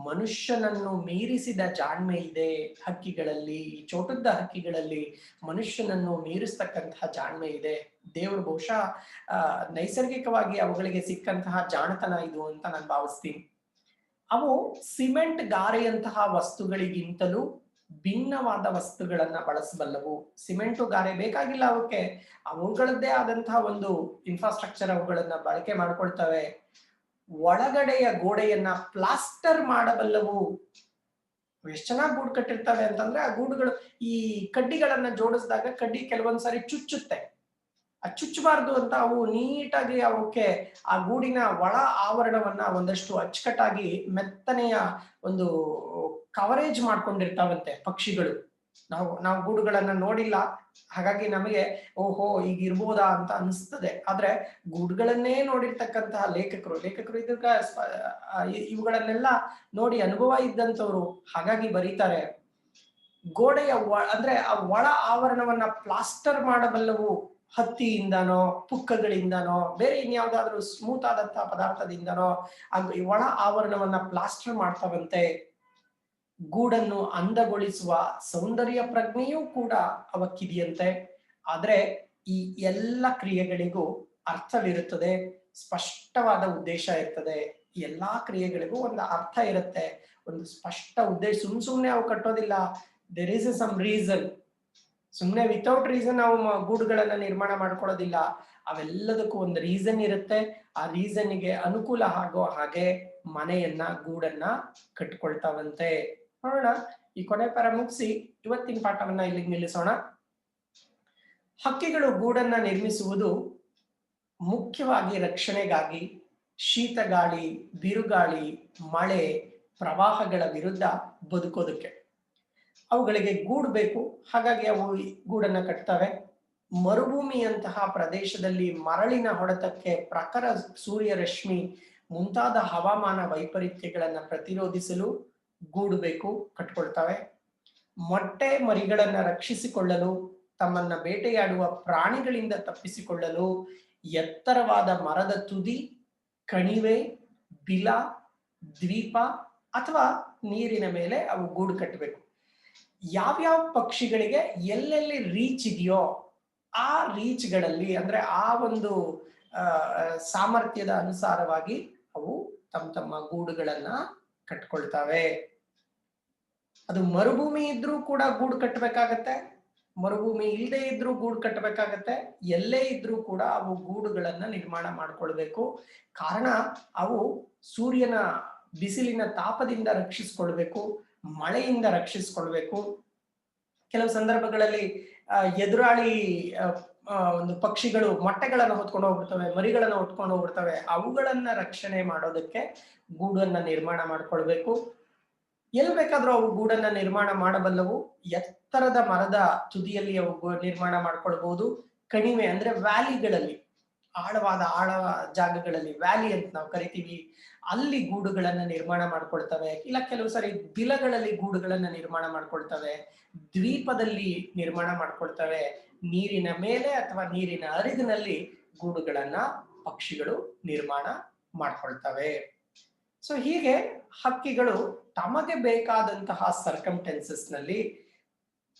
Speaker 1: ಮನುಷ್ಯನನ್ನು ಮೀರಿಸಿದ ಜಾಣ್ಮೆ ಇದೆ ಹಕ್ಕಿಗಳಲ್ಲಿ. ಚೋಟುದ್ದ ಹಕ್ಕಿಗಳಲ್ಲಿ ಮನುಷ್ಯನನ್ನು ಮೀರಿಸ್ತಕ್ಕಂತಹ ಜಾಣ್ಮೆ ಇದೆ. ದೇವರು ಬಹುಶಃ ನೈಸರ್ಗಿಕವಾಗಿ ಅವುಗಳಿಗೆ ಸಿಕ್ಕಂತಹ ಜಾಣತನ ಇದು ಅಂತ ನಾನು ಭಾವಿಸ್ತೀನಿ. ಅವು ಸಿಮೆಂಟ್ ಗಾರೆಯಂತಹ ವಸ್ತುಗಳಿಗಿಂತಲೂ ಭಿನ್ನವಾದ ವಸ್ತುಗಳನ್ನ ಬಳಸಬಲ್ಲವು. ಸಿಮೆಂಟು ಗಾರೆ ಬೇಕಾಗಿಲ್ಲ ಅವಕ್ಕೆ. ಅವುಗಳದ್ದೇ ಆದಂತಹ ಒಂದು ಇನ್ಫ್ರಾಸ್ಟ್ರಕ್ಚರ್ ಅವುಗಳನ್ನ ಬಳಕೆ ಮಾಡ್ಕೊಳ್ತವೆ. ಒಳಗಡೆಯ ಗೋಡೆಯನ್ನ ಪ್ಲಾಸ್ಟರ್ ಮಾಡಬಲ್ಲವು. ಎಷ್ಟು ಚೆನ್ನಾಗಿ ಗೂಡು ಕಟ್ಟಿರ್ತವೆ ಅಂತಂದ್ರೆ ಆ ಗೂಡುಗಳು ಈ ಕಡ್ಡಿಗಳನ್ನ ಜೋಡಿಸಿದಾಗ ಕಡ್ಡಿ ಕೆಲವೊಂದ್ಸಾರಿ ಚುಚ್ಚುತ್ತೆ. ಆ ಚುಚ್ಚಬಾರ್ದು ಅಂತ ಅವು ನೀಟಾಗಿ ಅವಕ್ಕೆ ಆ ಗೂಡಿನ ಒಳ ಆವರಣವನ್ನ ಒಂದಷ್ಟು ಅಚ್ಚುಕಟ್ಟಾಗಿ ಮೆತ್ತನೆಯ ಒಂದು ಕವರೇಜ್ ಮಾಡ್ಕೊಂಡಿರ್ತಾವಂತೆ ಪಕ್ಷಿಗಳು. ನಾವು ಗೂಡುಗಳನ್ನ ನೋಡಿಲ್ಲ, ಹಾಗಾಗಿ ನಮಗೆ ಓಹೋ ಈಗ ಇರ್ಬೋದಾ ಅಂತ ಅನಿಸ್ತದೆ. ಆದ್ರೆ ಗೂಡುಗಳನ್ನೇ ನೋಡಿರ್ತಕ್ಕಂತಹ ಲೇಖಕರು ಇದಕ್ಕ ಇವುಗಳನ್ನೆಲ್ಲ ನೋಡಿ ಅನುಭವ ಇದ್ದಂಥವ್ರು ಹಾಗಾಗಿ ಬರೀತಾರೆ. ಗೋಡೆಯ ಅಂದ್ರೆ ಆ ಒಳ ಆವರಣವನ್ನ ಪ್ಲಾಸ್ಟರ್ ಮಾಡಬಲ್ಲವು. ಹತ್ತಿಯಿಂದನೋ, ಪುಕ್ಕಗಳಿಂದನೋ, ಬೇರೆ ಇನ್ಯಾವುದಾದ್ರೂ ಸ್ಮೂತ್ ಆದಂತಹ ಪದಾರ್ಥದಿಂದನೋ ಈ ಒಳ ಆವರಣವನ್ನ ಪ್ಲಾಸ್ಟರ್ ಮಾಡ್ತಾವಂತೆ. ಗೂಡನ್ನು ಅಂದಗೊಳಿಸುವ ಸೌಂದರ್ಯ ಪ್ರಜ್ಞೆಯೂ ಕೂಡ ಅವಕ್ಕಿದೆಯಂತೆ. ಆದ್ರೆ ಈ ಎಲ್ಲ ಕ್ರಿಯೆಗಳಿಗೂ ಅರ್ಥವಿರುತ್ತದೆ, ಸ್ಪಷ್ಟವಾದ ಉದ್ದೇಶ ಇರ್ತದೆ. ಎಲ್ಲಾ ಕ್ರಿಯೆಗಳಿಗೂ ಒಂದು ಅರ್ಥ ಇರುತ್ತೆ, ಒಂದು ಸ್ಪಷ್ಟ ಉದ್ದೇಶ. ಸುಮ್ನೆ ಅವು ಕಟ್ಟೋದಿಲ್ಲ. There is some reason. ಸುಮ್ನೆ ವಿತೌಟ್ ರೀಸನ್ ನಾವು ಗೂಡುಗಳನ್ನ ನಿರ್ಮಾಣ ಮಾಡ್ಕೊಳ್ಳೋದಿಲ್ಲ. ಅವೆಲ್ಲದಕ್ಕೂ ಒಂದು ರೀಸನ್ ಇರುತ್ತೆ. ಆ ರೀಸನ್ಗೆ ಅನುಕೂಲ ಆಗೋ ಹಾಗೆ ಗೂಡನ್ನ ಕಟ್ಕೊಳ್ತಾವಂತೆ. ನೋಡೋಣ, ಈ ಕೊನೆ ಪರ ಮುಗಿಸಿ ಇವತ್ತಿನ ಪಾಠವನ್ನ ಇಲ್ಲಿಗೆ ನಿಲ್ಲಿಸೋಣ. ಹಕ್ಕಿಗಳು ಗೂಡನ್ನ ನಿರ್ಮಿಸುವುದು ಮುಖ್ಯವಾಗಿ ರಕ್ಷಣೆಗಾಗಿ. ಶೀತ ಗಾಳಿ, ಬಿರುಗಾಳಿ, ಮಳೆ, ಪ್ರವಾಹಗಳ ವಿರುದ್ಧ ಬದುಕೋದಕ್ಕೆ ಅವುಗಳಿಗೆ ಗೂಡು ಬೇಕು. ಹಾಗಾಗಿ ಅವು ಗೂಡನ್ನ ಕಟ್ತವೆ. ಮರುಭೂಮಿಯಂತಹ ಪ್ರದೇಶದಲ್ಲಿ ಮರಳಿನ ಹೊಡೆತಕ್ಕೆ, ಪ್ರಖರ ಸೂರ್ಯ ರಶ್ಮಿ ಮುಂತಾದ ಹವಾಮಾನ ವೈಪರೀತ್ಯಗಳನ್ನ ಪ್ರತಿರೋಧಿಸಲು ಗೂಡು ಬೇಕು, ಕಟ್ಕೊಳ್ತವೆ. ಮೊಟ್ಟೆ ಮರಿಗಳನ್ನ ರಕ್ಷಿಸಿಕೊಳ್ಳಲು, ತಮ್ಮನ್ನ ಬೇಟೆಯಾಡುವ ಪ್ರಾಣಿಗಳಿಂದ ತಪ್ಪಿಸಿಕೊಳ್ಳಲು ಎತ್ತರವಾದ ಮರದ ತುದಿ, ಕಣಿವೆ, ಬಿಲ, ದ್ವೀಪ ಅಥವಾ ನೀರಿನ ಮೇಲೆ ಅವು ಗೂಡು ಕಟ್ಟಬೇಕು. ಯಾವ್ಯಾವ ಪಕ್ಷಿಗಳಿಗೆ ಎಲ್ಲೆಲ್ಲಿ ರೀಚ್ ಇದೆಯೋ ಆ ರೀಚ್ಗಳಲ್ಲಿ, ಅಂದ್ರೆ ಆ ಒಂದು ಸಾಮರ್ಥ್ಯದ ಅನುಸಾರವಾಗಿ ಅವು ತಮ್ಮ ತಮ್ಮ ಗೂಡುಗಳನ್ನ ಕಟ್ಕೊಳ್ತವೆ. ಅದು ಮರುಭೂಮಿ ಇದ್ರೂ ಕೂಡ ಗೂಡು ಕಟ್ಟಬೇಕಾಗತ್ತೆ, ಮರುಭೂಮಿ ಇಲ್ಲದೆ ಇದ್ರೂ ಗೂಡು ಕಟ್ಟಬೇಕಾಗತ್ತೆ. ಎಲ್ಲೇ ಇದ್ರೂ ಕೂಡ ಅವು ಗೂಡುಗಳನ್ನ ನಿರ್ಮಾಣ ಮಾಡ್ಕೊಳ್ಬೇಕು. ಕಾರಣ ಅವು ಸೂರ್ಯನ ಬಿಸಿಲಿನ ತಾಪದಿಂದ ರಕ್ಷಿಸ್ಕೊಳ್ಬೇಕು, ಮಳೆಯಿಂದ ರಕ್ಷಿಸ್ಕೊಳ್ಬೇಕು. ಕೆಲವು ಸಂದರ್ಭಗಳಲ್ಲಿ ಎದುರಾಳಿ ಒಂದು ಪಕ್ಷಿಗಳು ಮೊಟ್ಟೆಗಳನ್ನು ಹೊತ್ಕೊಂಡು ಹೋಗ್ಬಿಡ್ತವೆ, ಮರಿಗಳನ್ನ ಹೊತ್ಕೊಂಡು ಹೋಗ್ಬಿಡ್ತವೆ. ಅವುಗಳನ್ನ ರಕ್ಷಣೆ ಮಾಡೋದಕ್ಕೆ ಗೂಡನ್ನ ನಿರ್ಮಾಣ ಮಾಡ್ಕೊಳ್ಬೇಕು. ಎಲ್ಲಿ ಬೇಕಾದ್ರೂ ಅವು ಗೂಡನ್ನ ನಿರ್ಮಾಣ ಮಾಡಬಲ್ಲವು. ಎತ್ತರದ ಮರದ ತುದಿಯಲ್ಲಿ ಅವು ನಿರ್ಮಾಣ ಮಾಡ್ಕೊಳ್ಬಹುದು. ಕಣಿವೆ ಅಂದ್ರೆ ವ್ಯಾಲಿಗಳಲ್ಲಿ, ಆಳ ಜಾಗಗಳಲ್ಲಿ, ವ್ಯಾಲಿ ಅಂತ ನಾವು ಕರಿತೀವಿ, ಅಲ್ಲಿ ಗೂಡುಗಳನ್ನ ನಿರ್ಮಾಣ ಮಾಡ್ಕೊಳ್ತವೆ. ಇಲ್ಲ ಕೆಲವು ಸರಿ ಬಿಲಗಳಲ್ಲಿ ಗೂಡುಗಳನ್ನ ನಿರ್ಮಾಣ ಮಾಡ್ಕೊಳ್ತವೆ, ದ್ವೀಪದಲ್ಲಿ ನಿರ್ಮಾಣ ಮಾಡ್ಕೊಳ್ತವೆ, ನೀರಿನ ಮೇಲೆ ಅಥವಾ ನೀರಿನ ಹರಿವಿನಲ್ಲಿ ಗೂಡುಗಳನ್ನ ಪಕ್ಷಿಗಳು ನಿರ್ಮಾಣ ಮಾಡ್ಕೊಳ್ತವೆ. ಸೊ ಹೀಗೆ ಹಕ್ಕಿಗಳು ತಮಗೆ ಬೇಕಾದಂತಹ ಸರ್ಕಮ್ಟೆನ್ಸಸ್ ನಲ್ಲಿ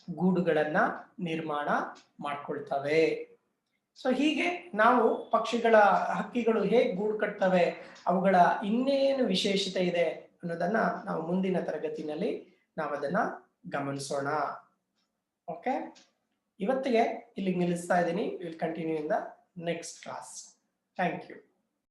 Speaker 1: ಗೂಡುಗಳನ್ನ ನಿರ್ಮಾಣ ಮಾಡ್ಕೊಳ್ತವೆ. ಸೊ ಹೀಗೆ ನಾವು ಹಕ್ಕಿಗಳು ಹೇಗೆ ಗೂಡು ಕಟ್ತವೆ, ಅವುಗಳ ಇನ್ನೇನು ವಿಶೇಷತೆ ಇದೆ ಅನ್ನೋದನ್ನ ನಾವು ಮುಂದಿನ ತರಗತಿನಲ್ಲಿ ನಾವು ಅದನ್ನ ಗಮನಿಸೋಣ. ಓಕೆ, ಇವತ್ತಿಗೆ ಇಲ್ಲಿಗೆ ನಿಲ್ಲಿಸ್ತಾ ಇದ್ದೀನಿ. Will continue in the next class. Thank you.